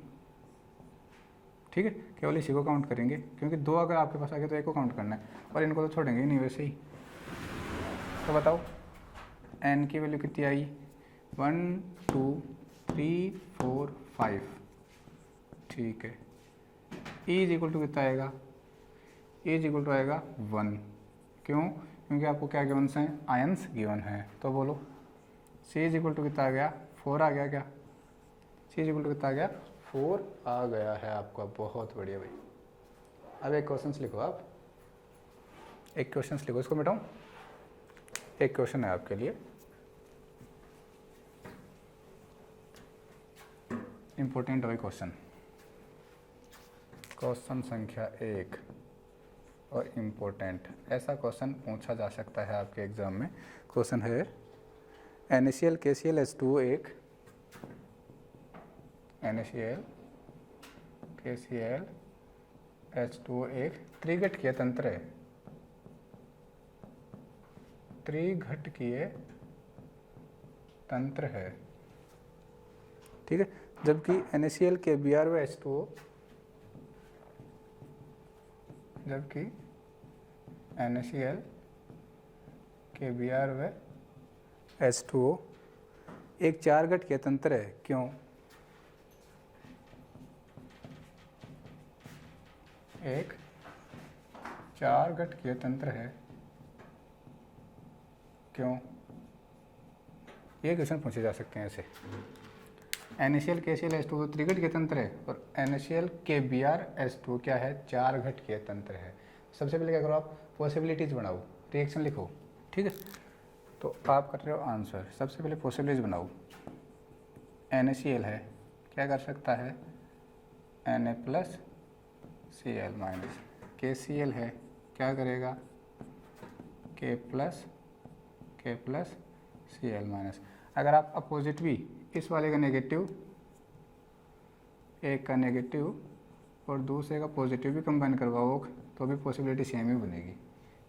A: ठीक है, केवल इसी को काउंट करेंगे, क्योंकि 2 अगर आपके पास आ गए तो एक को काउंट करना है, और इनको तो छोड़ेंगे ही नहीं वैसे ही। तो बताओ n की वैल्यू कितनी आई 1 2 3 4 5। ठीक है, E इज इक्वल टू कितना आएगा, इज इक्वल टू आएगा 1। क्यों? क्योंकि आपको क्या गिवन है? आयंस गिवन है। तो बोलो सी इज इक्वल टू कितना आ गया? 4 आ गया क्या? सी इज इक्वल टू कितना आ गया? 4 आ गया है आपका। बहुत बढ़िया भाई। अब एक क्वेश्चन लिखो आप, एक क्वेश्चन लिखो, इसको मिटाऊं। एक क्वेश्चन है आपके लिए, इंपॉर्टेंट है क्वेश्चन, क्वेश्चन संख्या 1 और इम्पोर्टेंट। ऐसा क्वेश्चन पूछा जा सकता है आपके एग्जाम में। क्वेश्चन है NaCl KCl H2O एक NaCl KCl H2O एक त्रिघटकीय तंत्र है, त्रिघटकीय तंत्र है, ठीक है। जबकि NaCl KBr व H2O, जबकि NaCl KBr व H2O एक 4 घटकीय तंत्र है। क्यों? एक 4 घटकीय तंत्र है, क्यों? ये क्वेश्चन पूछे जा सकते हैं ऐसे। NaCl KCl H2O त्रिघटकीय तंत्र है और NaCl KBr H2O क्या है? 4 घटकीय तंत्र है। सबसे पहले क्या करो आप? पॉसिबिलिटीज बनाओ, रिएक्शन लिखो, ठीक है। तो आप कर रहे हो आंसर। सबसे पहले पॉसिबिलिटीज बनाओ। NaCl है, क्या कर सकता है? Na+Cl-। KCl है, क्या करेगा? K+Cl-। अगर आप अपोजिट भी, इस वाले का नेगेटिव, एक का नेगेटिव और दूसरे का पॉजिटिव भी कंबाइन करवाओ तो भी पॉसिबिलिटी सेम ही बनेगी,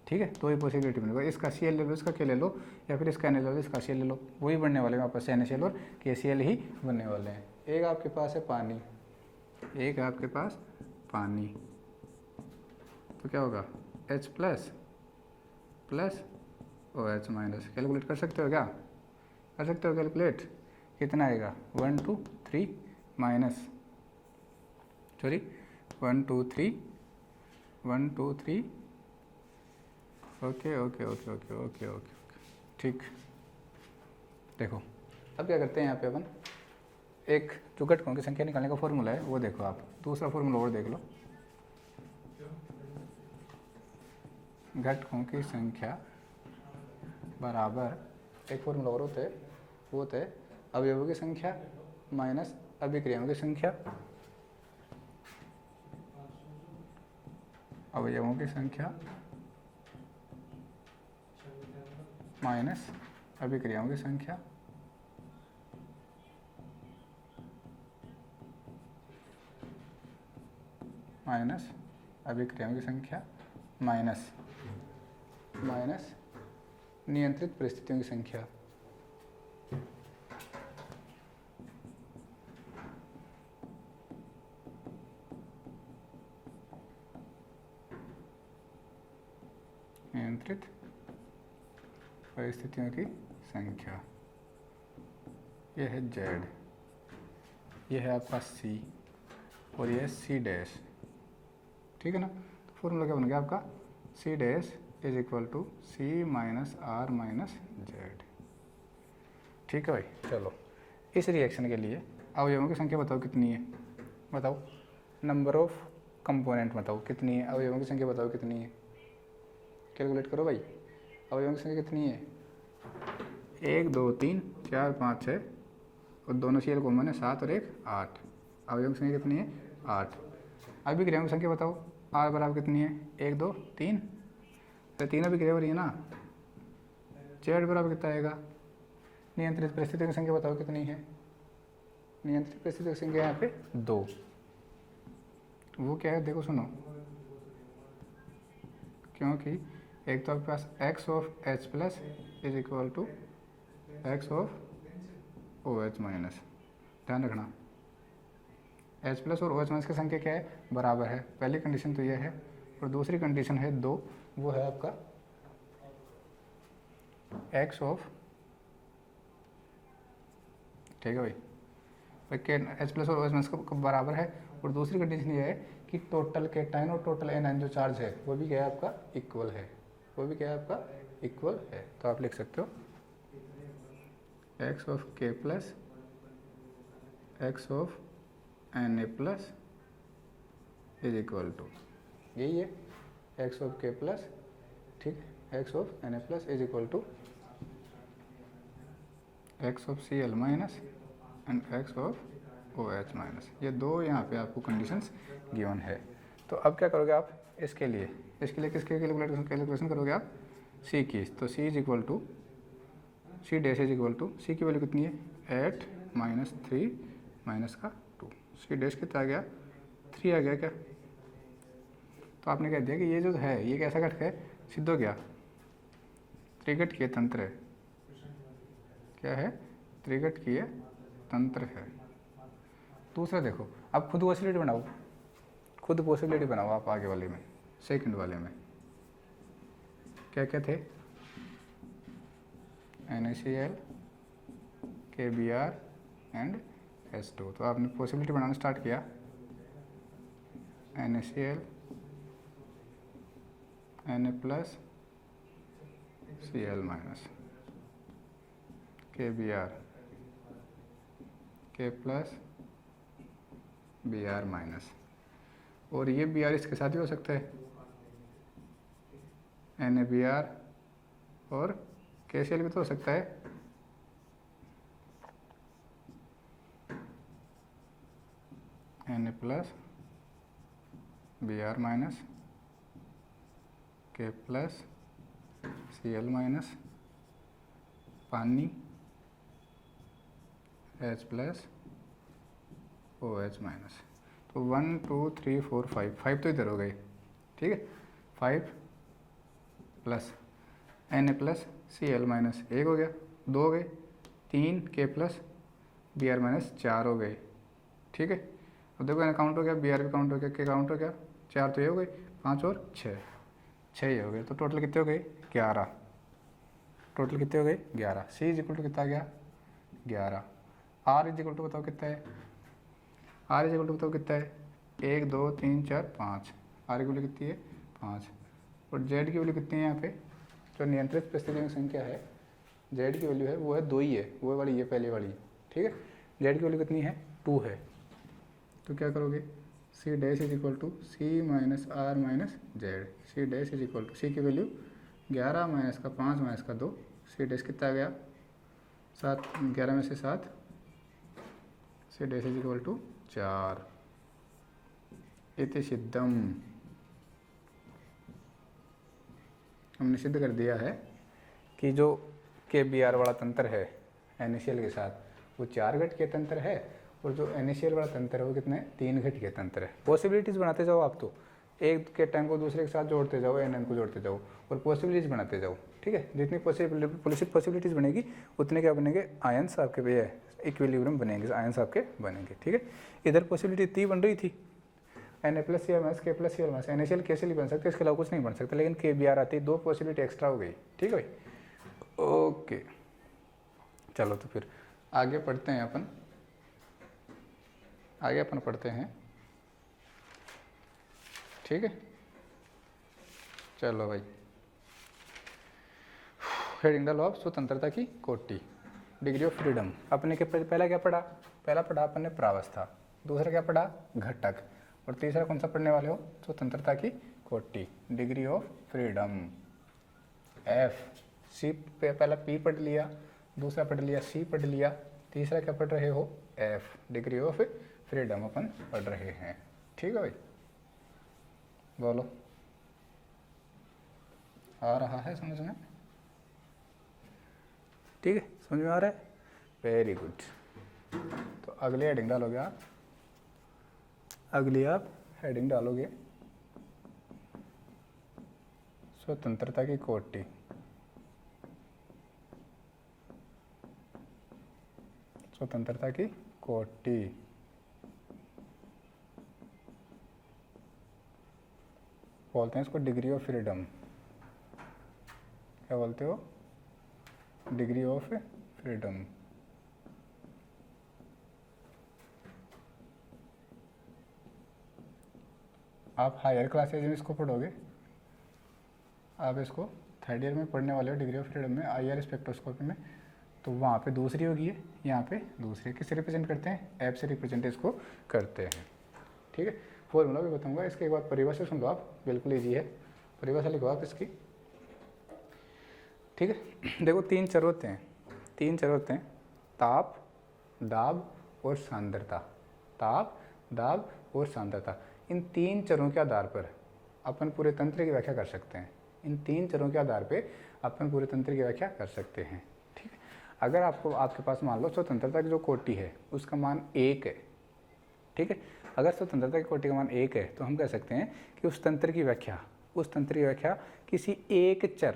A: ठीक है। तो ही पॉसिबिलिटी बनेगा। इसका Cl ले लो, इसका K ले लो, या फिर इसका Na ले लो, इसका Cl ले लो, वही बनने वाले हैं वापस से। NaCl और KCl ही बनने वाले हैं। एक आपके पास है पानी, एक आपके पास पानी, तो क्या होगा? H+ plus OH-। कैलकुलेट कर सकते हो क्या? कर सकते हो कैलकुलेट? कितना आएगा? 1 2 3 minus, sorry 1 2 3 1 2 3। Okay okay okay okay okay okay ठीक। देखो अब क्या करते हैं यहाँ पे अपन, एक जो घटकों की संख्या निकालने का फॉर्मूला है वो देखो आप। दूसरा फॉर्मूला और देख लो, घटकों की संख्या बराबर, एक फॉर्मूला और होता है, वो होता है अवयवों की संख्या माइनस अभिक्रियाओं की संख्या, अवयवों की संख्या माइनस अभिक्रियाओं की संख्या, माइनस अभिक्रियाओं की संख्या, माइनस नियंत्रित परिस्थितियों की संख्या। नियंत्रित परिस्थितियों की संख्या, यह है Z, यह है आपका C और यह है C', ठीक है ना। तो फॉर्मूला क्या बन गया आपका? C' is equal to C minus R minus Z, ठीक है भाई। चलो इस रिएक्शन के लिए अवयवों की संख्या बताओ कितनी है? बताओ नंबर ऑफ कंपोनेंट बताओ कितनी है? अवयवों की संख्या बताओ कितनी है? कैलकुलेट करो भाई। अवयवों की संख्या कितनी है? 1 2 3 4 5 6 और दोनों Cl कॉमन है, 7 और 1 8। अवयवों की संख्या कितनी है? 8। अभिक्रियाओं की संख्या बताओ। R बराबर कितनी है? 1 2 3, तो 3 अभिक्रिया हो रही है ना। Z बराबर कितना आएगा? नियंत्रित परिस्थितियों की संख्या बताओ कितनी है? नियंत्रित परिस्थितियों की संख्या यहाँ पे 2। वो क्या है देखो सुनो, क्योंकि एक तो आपके पास x of H plus is equal to x of OH minus, ध्यान रखना H प्लस और OH माइनस की संख्या क्या है? बराबर है। पहली कंडीशन तो यह है और दूसरी कंडीशन है 2, वो है आपका x ऑफ, ठीक है भाई, H प्लस और OH माइनस का बराबर है। और दूसरी कंडीशन ये है कि टोटल केटाइन और टोटल एनायन जो चार्ज है वो भी क्या है आपका इक्वल है, वो भी क्या है आपका इक्वल है। तो आप लिख सकते हो x of K plus x of N A plus is equal to, यही है एक्स ऑफ के प्लस, ठीक है, x of N A plus is equal to x of C L minus and x of O H minus. ये दो यहाँ पे आपको conditions given है। तो अब क्या करोगे आप इसके लिए किसके कैलकुलेशन करोगे आप सी की। तो C is equal to C dash is equal to, C की वैल्यू कितनी है 8 माइनस 3 माइनस का 2, सी डैश कितना आ गया 3 आ गया क्या। तो आपने कह दिया कि ये जो है ये कैसा घटक है, सिद्ध हो गया त्रिघटकीय तंत्र है। क्या है, त्रिघटकीय तंत्र है। दूसरा देखो, अब खुद पॉसिबिलिटी बनाओ, खुद पॉसिबिलिटी बनाओ आप आगे वाले में, सेकंड वाले में क्या क्या थे, NaCl, KBr एंड H2। तो आपने पॉसिबिलिटी बनाना स्टार्ट किया, NaCl, Na plus Cl minus, KBr, K plus Br minus, और ये Br इसके साथ भी हो सकता है NaBr, और KCl भी तो हो सकता है Na plus Br minus K plus Cl minus, पानी H प्लस OH माइनस। तो 1 2 3 4 5 तो इधर हो गए, ठीक है, 5 plus Na plus Cl minus 1 हो गया, 2 हो गए, 3 K प्लस Br माइनस 4 हो गए, ठीक है। अब देखो ना काउंट हो गया, Br भी काउंट हो गया, K काउंट हो गया, 4 तो ये हो गए, 5 और 6 ये हो गए। तो टोटल कितने हो गए 11, टोटल कितने हो गए 11। C इज इक्वल टू कितना गया 11। R इज इक्वल टू बताओ कितना है, R इज इक्वल टू बताओ कितना है 1 2 3 4 5, R की वैल्यू कितनी है 5, और Z की वैल्यू कितनी है यहाँ पे, जो नियंत्रित परिस्थितियों संख्या है Z की वैल्यू है वो है 2 ही है, वो वाली ये पहले वाली, ठीक है। Z की वैल्यू कितनी है 2 है। तो क्या करोगे C dash is equal to C minus R minus Z, C dash is equal to C की वैल्यू 11 माइनस का 5 माइनस का 2, C डैश कितना आ गया 7, 11 में से 7, C dash is equal to 4। इति सिद्धम, हमने सिद्ध कर दिया है कि जो KBr वाला तंत्र है NaCl के साथ वो 4 घटकीय तंत्र है, और जो NaCl वाला तंत्र है वो कितने 3 घटकीय तंत्र है। पॉसिबिलिटीज़ बनाते जाओ आप, तो एक केटायन को दूसरे के साथ जोड़ते जाओ, एनएन को जोड़ते जाओ और पॉसिबिलिटीज़ बनाते जाओ, ठीक है। जितनी पॉसिबिलिटीज़ बनेगी उतने क्या बनेंगे आयंस आपके भैया इक्विलिब्रियम बनेंगे, आयंस आपके बनेंगे, ठीक है। इधर पॉसिबिलिटी इतनी बन रही थी Na plus Cl minus K plus Cl minus, NaCl KCl बन सकते, इसके अलावा कुछ नहीं बन सकता, लेकिन KBr आती, 2 पॉसिबिलिटी एक्स्ट्रा हो गई, ठीक है भाई। ओके चलो तो फिर आगे पढ़ते हैं अपन, आगे अपन पढ़ते हैं, ठीक है। चलो भाई, हेडिंग डालो आप, स्वतंत्रता की कोटि, डिग्री ऑफ फ्रीडम। अपने के पहला क्या पढ़ा, पहला पढ़ा अपन ने प्रावस्था, दूसरा क्या पढ़ा घटक, और तीसरा कौन सा पढ़ने वाले हो स्वतंत्रता की कोटि, degree of freedom. F C पे पहला P पढ़ लिया, दूसरा पढ़ लिया C पढ़ लिया, तीसरा क्या पढ़ रहे हो F, डिग्री ऑफ फ्रीडम अपन पढ़ रहे हैं, ठीक है भाई। बोलो आ रहा है समझ में, ठीक है, समझ में आ रहा है, वेरी गुड। तो अगली हेडिंग डालोगे आप, अगली आप हेडिंग डालोगे स्वतंत्रता की कोटि, स्वतंत्रता की कोटि, बोलते हैं इसको डिग्री ऑफ फ्रीडम, क्या बोलते हो डिग्री ऑफ फ्रीडम। आप हायर क्लासेज में इसको पढ़ोगे, आप इसको थर्ड ईयर में पढ़ने वाले हो डिग्री ऑफ फ्रीडम में IR स्पेक्ट्रोस्कोपी में, तो वहाँ पे दूसरी होगी है, यहाँ पे दूसरी। किससे रिप्रेजेंट करते हैं? एफ से रिप्रेजेंट इसको करते हैं। ठीक है, फॉर्मूला भी बताऊंगा, इसके एक बाद परिभाषा सुन लो आप, बिल्कुल ईजी है, परिभाषा लिखो आप इसकी। ठीक है, देखो तीन चर होते हैं, ताप, दाब और सांद्रता। ताप, दाब और सांद्रता, इन तीन चरों के आधार पर अपन पूरे तंत्र की व्याख्या कर सकते हैं। इन तीन चरों के आधार पे अपन पूरे तंत्र की व्याख्या कर सकते हैं। ठीक है, अगर आपके पास मान लो स्वतंत्रता की जो कोटि है उसका मान 1 है। ठीक है, अगर स्वतंत्रता की कोटि का मान 1 है तो हम कह सकते हैं कि उस तंत्र की व्याख्या किसी एक चर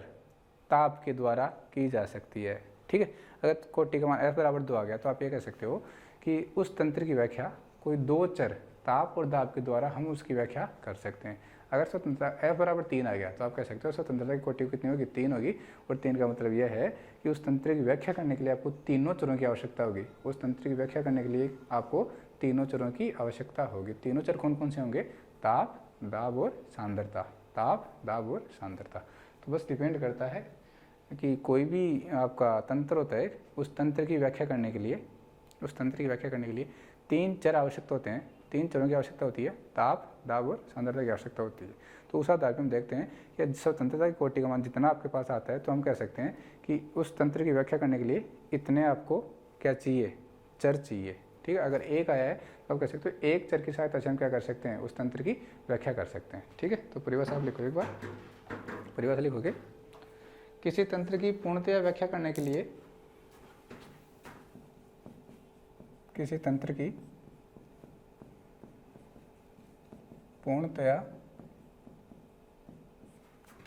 A: ताप के द्वारा की जा सकती है। ठीक है, अगर कोटि का मान F बराबर 2 आ गया तो आप ये कह सकते हो कि उस तंत्र की व्याख्या कोई दो चर ताप और दाब के द्वारा हम उसकी व्याख्या कर सकते हैं। अगर स्वतंत्रता F बराबर 3 आ गया तो आप कह सकते हो स्वतंत्रता की कोटि कितनी होगी? 3 होगी। और 3 का मतलब यह है कि उस तंत्र की व्याख्या करने के लिए आपको तीनों चरों की आवश्यकता होगी। उस तंत्र की व्याख्या करने के लिए आपको तीनों चरों की आवश्यकता होगी। तीनों चर कौन कौन से होंगे? ताप, दाब और सांद्रता। ताप, दाब और सांद्रता। तो बस डिपेंड करता है कि कोई भी आपका तंत्र होता है, उस तंत्र की व्याख्या करने के लिए तीन चर आवश्यक होते हैं, तीन चरों की आवश्यकता होती है, ताप, दाब और सांद्रता की आवश्यकता होती है। तो उस आधार पर हम देखते हैं कि स्वतंत्रता की कोटि का मान जितना आपके पास आता है तो हम कह सकते हैं कि उस तंत्र की व्याख्या करने के लिए इतने आपको क्या चाहिए? चर चाहिए। ठीक है, अगर 1 आया है तो आप कह सकते हो एक चर की सहायता से हम क्या कर सकते हैं? उस तंत्र की व्याख्या कर सकते हैं। ठीक है, तो परिभाषा आप लिखो, एक बार परिभाषा लिखोगे, किसी तंत्र की पूर्णतया व्याख्या करने के लिए किसी तंत्र की पूर्णतया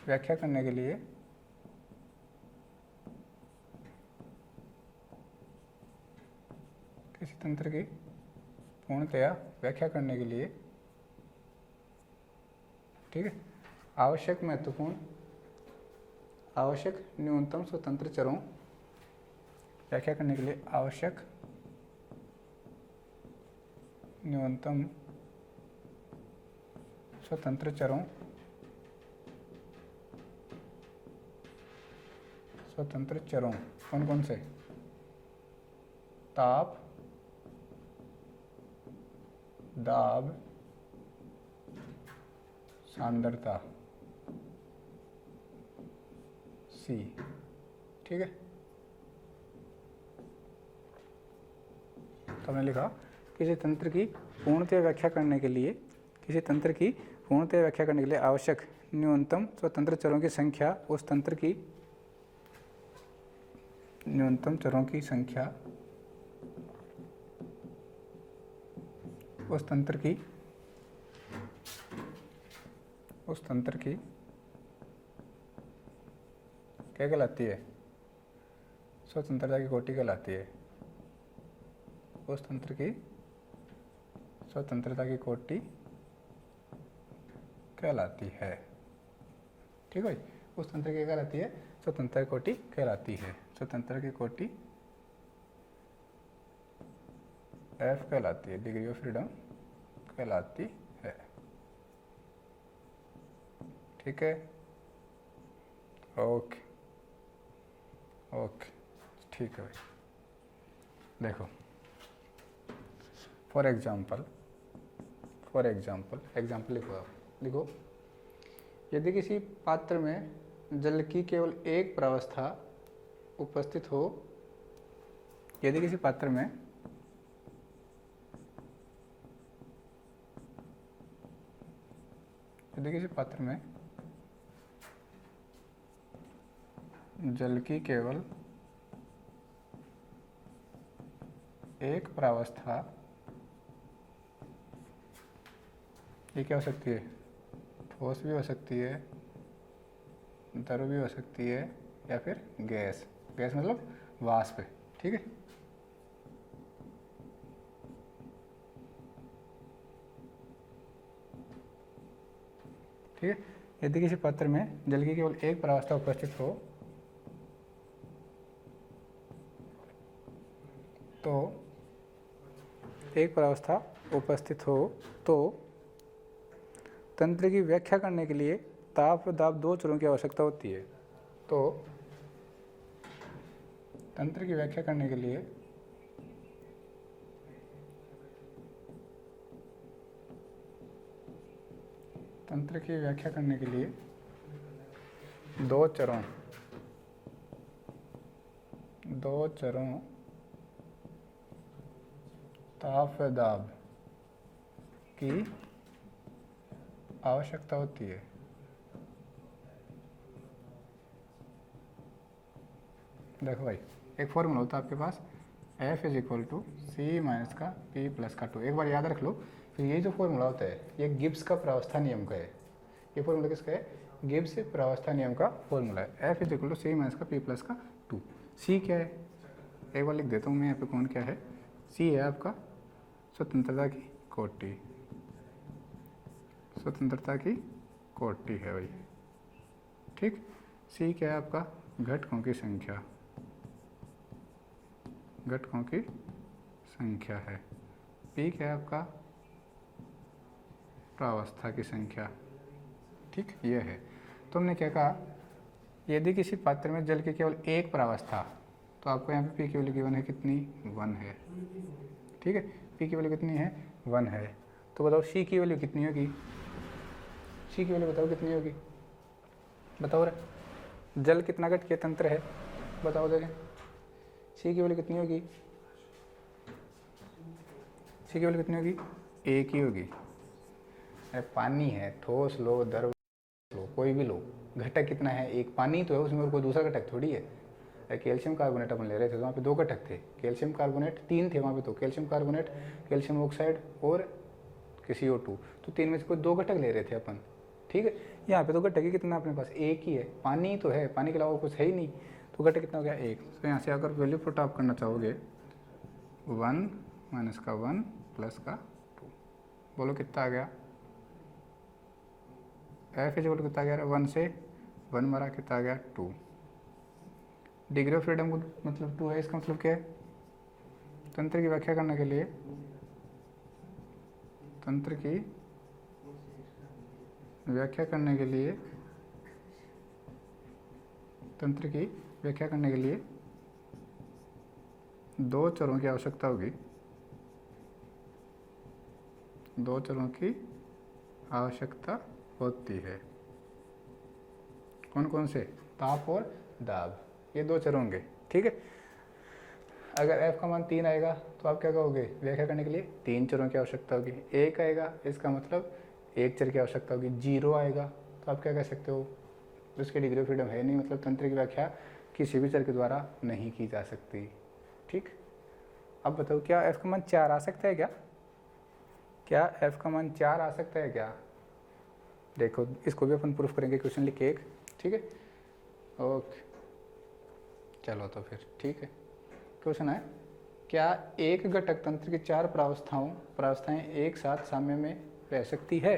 A: व्याख्या करने के लिए किसी तंत्र की पूर्णतया व्याख्या करने के लिए, ठीक है, आवश्यक न्यूनतम स्वतंत्र चरों व्याख्या करने के लिए आवश्यक न्यूनतम स्वतंत्र चरों कौन कौन से? ताप, दाब, सांद्रता, C। ठीक है, तो हमने लिखा किसी तंत्र की पूर्णतया व्याख्या करने के लिए आवश्यक न्यूनतम स्वतंत्र चरों की संख्या उस तंत्र की न्यूनतम चरों की संख्या उस तंत्र की क्या कहलाती है? स्वतंत्रता की कोटि कहलाती है। उस तंत्र की स्वतंत्रता की कोटि कहलाती है। ठीक है भाई, उस तंत्र की कहलाती है? स्वतंत्रता की कोटि कहलाती है। स्वतंत्रता की कोटि F कहलाती है, डिग्री ऑफ फ्रीडम कहलाती है। ठीक है, ओके, ठीक है भाई। देखो, फॉर एग्जाम्पल लिखो, यदि किसी पात्र में जल की केवल एक प्रावस्था उपस्थित हो, यदि किसी पात्र में जल की केवल एक प्रावस्था, ये क्या हो सकती है? ठोस भी हो सकती है, द्रव भी हो सकती है, या फिर गैस मतलब वाष्प। ठीक है, यदि किसी पात्र में जल की केवल एक प्रावस्था उपस्थित हो तो तंत्र की व्याख्या करने के लिए ताप व दाब दो चरों की आवश्यकता होती है। तो तंत्र की व्याख्या करने के लिए दो चरों ताप व दाब की आवश्यकता होती है। देखो भाई, एक फॉर्मूला होता है आपके पास, F is equal to C minus का P प्लस का 2। एक बार याद रख लो। फिर ये जो फॉर्मूला होता है ये गिब्स का प्रावस्था नियम का है। ये फॉर्मूला किसका है? गिब्स प्रावस्था नियम का फॉर्मूला है। F is equal to C minus का P प्लस का 2। C क्या है? एक बार लिख देता हूँ मैं यहाँ पे, कौन क्या है। C है आपका स्वतंत्रता की कोटि। स्वतंत्रता की कोटि है भाई, ठीक। C क्या है आपका? घटकों की संख्या, घटकों की संख्या है। P क्या है आपका? प्रावस्था की संख्या, ठीक। ये है। तो हमने क्या कहा, यदि किसी पात्र में जल की केवल एक प्रावस्था, तो आपको यहाँ पे P की वैल्यू गिवन है कितनी? 1 है, ठीक है। P की वैल्यू कितनी है? 1 है। तो बताओ C की वैल्यू कितनी होगी? C की वैल्यू बताओ कितनी होगी? बताओ रे, जल कितना घटकीय तंत्र है? बताओ देखें, C की वैल्यू कितनी होगी? C की वैल्यू कितनी होगी? एक ही होगी। अरे पानी है, ठोस लो, द्रव लो, कोई भी लो, घटक कितना है? एक। पानी तो है, उसमें और कोई दूसरा घटक थोड़ी है। कैल्शियम कार्बोनेट अपन ले रहे थे तो वहाँ पे 2 घटक थे। कैल्शियम कार्बोनेट 3 थे वहाँ पे, तो कैल्शियम कार्बोनेट, कैल्शियम ऑक्साइड और CO2, तो 3 में से कोई 2 घटक ले रहे थे अपन, ठीक है। यहाँ पे तो घटक ही कितना अपने पास? एक ही है। पानी तो है, पानी के अलावा कुछ है ही नहीं, तो घटक कितना हो गया? एक। तो यहाँ से अगर वैल्यू पुट ऑफ करना चाहोगे 1 माइनस का 1 प्लस का 2, बोलो कितना आ गया? F इज इक्वल टू कितना आ गया? 1 से 1 मारा, कितना आ गया? 2। डिग्री ऑफ फ्रीडम को मतलब 2 है। इसका मतलब क्या है? तंत्र की व्याख्या करने के लिए, तंत्र की व्याख्या करने के लिए, तंत्र की व्याख्या करने के लिए 2 चरों की आवश्यकता होगी। 2 चरों की आवश्यकता होती है। कौन कौन से? ताप और दाब, ये 2 चर होंगे, ठीक है। अगर F का मान 3 आएगा तो आप क्या कहोगे? व्याख्या करने के लिए 3 चरों की आवश्यकता होगी। 1 आएगा, इसका मतलब 1 चर की आवश्यकता होगी। 0 आएगा तो आप क्या कह सकते हो? उसकी डिग्री ऑफ फ्रीडम है नहीं, मतलब तंत्र की व्याख्या किसी भी चर के द्वारा नहीं की जा सकती, ठीक। अब बताओ, क्या F का मान 4 आ सकता है क्या? क्या F का मान 4 आ सकता है क्या? देखो, इसको भी अपन प्रूफ करेंगे, क्वेश्चन लिख के एक, ठीक है। ओके, चलो तो फिर ठीक है। क्वेश्चन है, क्या एक घटक तंत्र की 4 प्रावस्थाएं एक साथ साम्य में रह सकती है?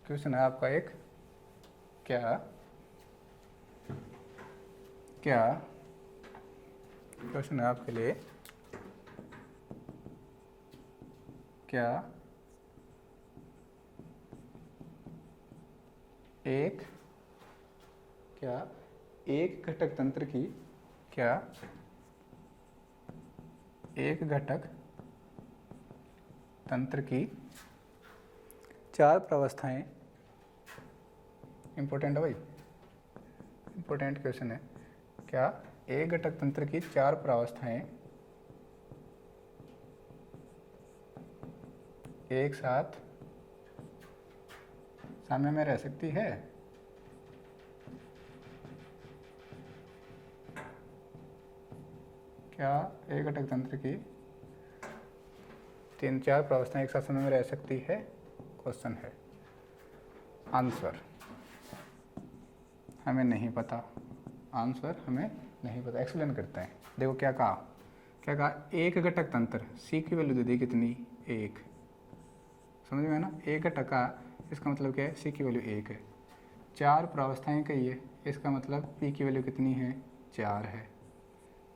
A: क्वेश्चन है आपका एक, क्या क्वेश्चन है आपके लिए, क्या एक घटक तंत्र की, क्या एक घटक तंत्र की 4 प्रावस्थाएं, इंपॉर्टेंट है भाई, इंपॉर्टेंट क्वेश्चन है, क्या एक घटक तंत्र की 4 प्रावस्थाएं एक साथ साम्य में रह सकती है? क्या एक घटक तंत्र की 3-4 प्रावस्थाएं एक साथ समय में रह सकती है? क्वेश्चन है। आंसर हमें नहीं पता, आंसर हमें नहीं पता। एक्सप्लेन करते हैं। देखो क्या कहा, एक घटक तंत्र, C की वैल्यू दे दी कितनी? 1। समझ में ना? एक घटक का, इसका मतलब क्या है? C की वैल्यू 1 है। 4 प्रावस्थाएं कही है, इसका मतलब P की वैल्यू कितनी है? 4 है।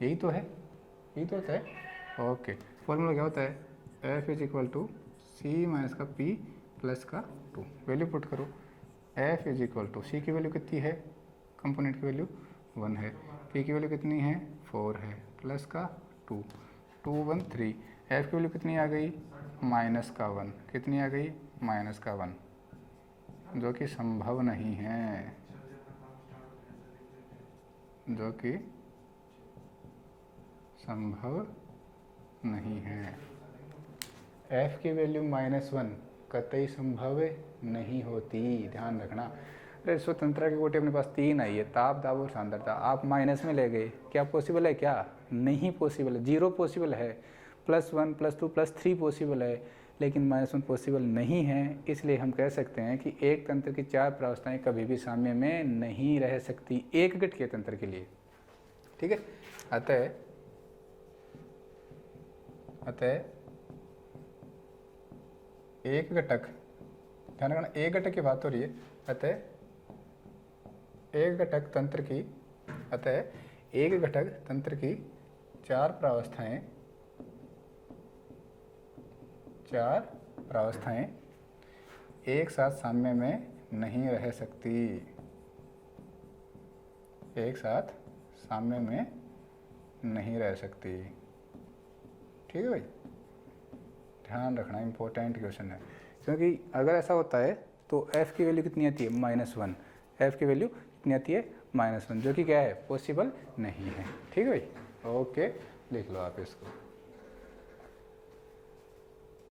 A: यही तो है, यही तो होता है। ओके, फॉर्मूला क्या होता है? F is equal to C minus का पी प्लस का 2। वैल्यू पुट करो, F is equal to C की वैल्यू कितनी है, कंपोनेंट की वैल्यू 1 है, पी की वैल्यू कितनी है 4 है, प्लस का 2, 2 1 3, एफ की वैल्यू कितनी आ गई माइनस का 1, कितनी आ गई माइनस का 1, जो कि संभव नहीं है, जो कि संभव नहीं है। f की वैल्यू -1 कतई संभव नहीं होती, ध्यान रखना। अरे स्वतंत्रता की कोटि अपने पास 3 आई है, ताप दाब और सांद्रता, आप माइनस में ले गए, क्या पॉसिबल है, क्या नहीं पॉसिबल है, 0 पॉसिबल है, +1 +2 +3 पॉसिबल है, लेकिन -1 पॉसिबल नहीं है। इसलिए हम कह सकते हैं कि एक तंत्र की 4 प्रावस्थाएं कभी भी साम्य में नहीं रह सकती एक घटकीय तंत्र के लिए, ठीक है। अतः एक घटक, ध्यान रखना एक घटक की बात हो रही है, अतः एक घटक तंत्र की 4 प्रावस्थाएं एक साथ साम्य में नहीं रह सकती, एक साथ साम्य में नहीं रह सकती, ठीक है भाई, ध्यान रखना, इंपॉर्टेंट क्वेश्चन है। क्योंकि अगर ऐसा होता है तो f की वैल्यू कितनी आती है -1, f की वैल्यू कितनी आती है -1, जो कि क्या है पॉसिबल नहीं है, ठीक है भाई। ओके, लिख लो आप इसको।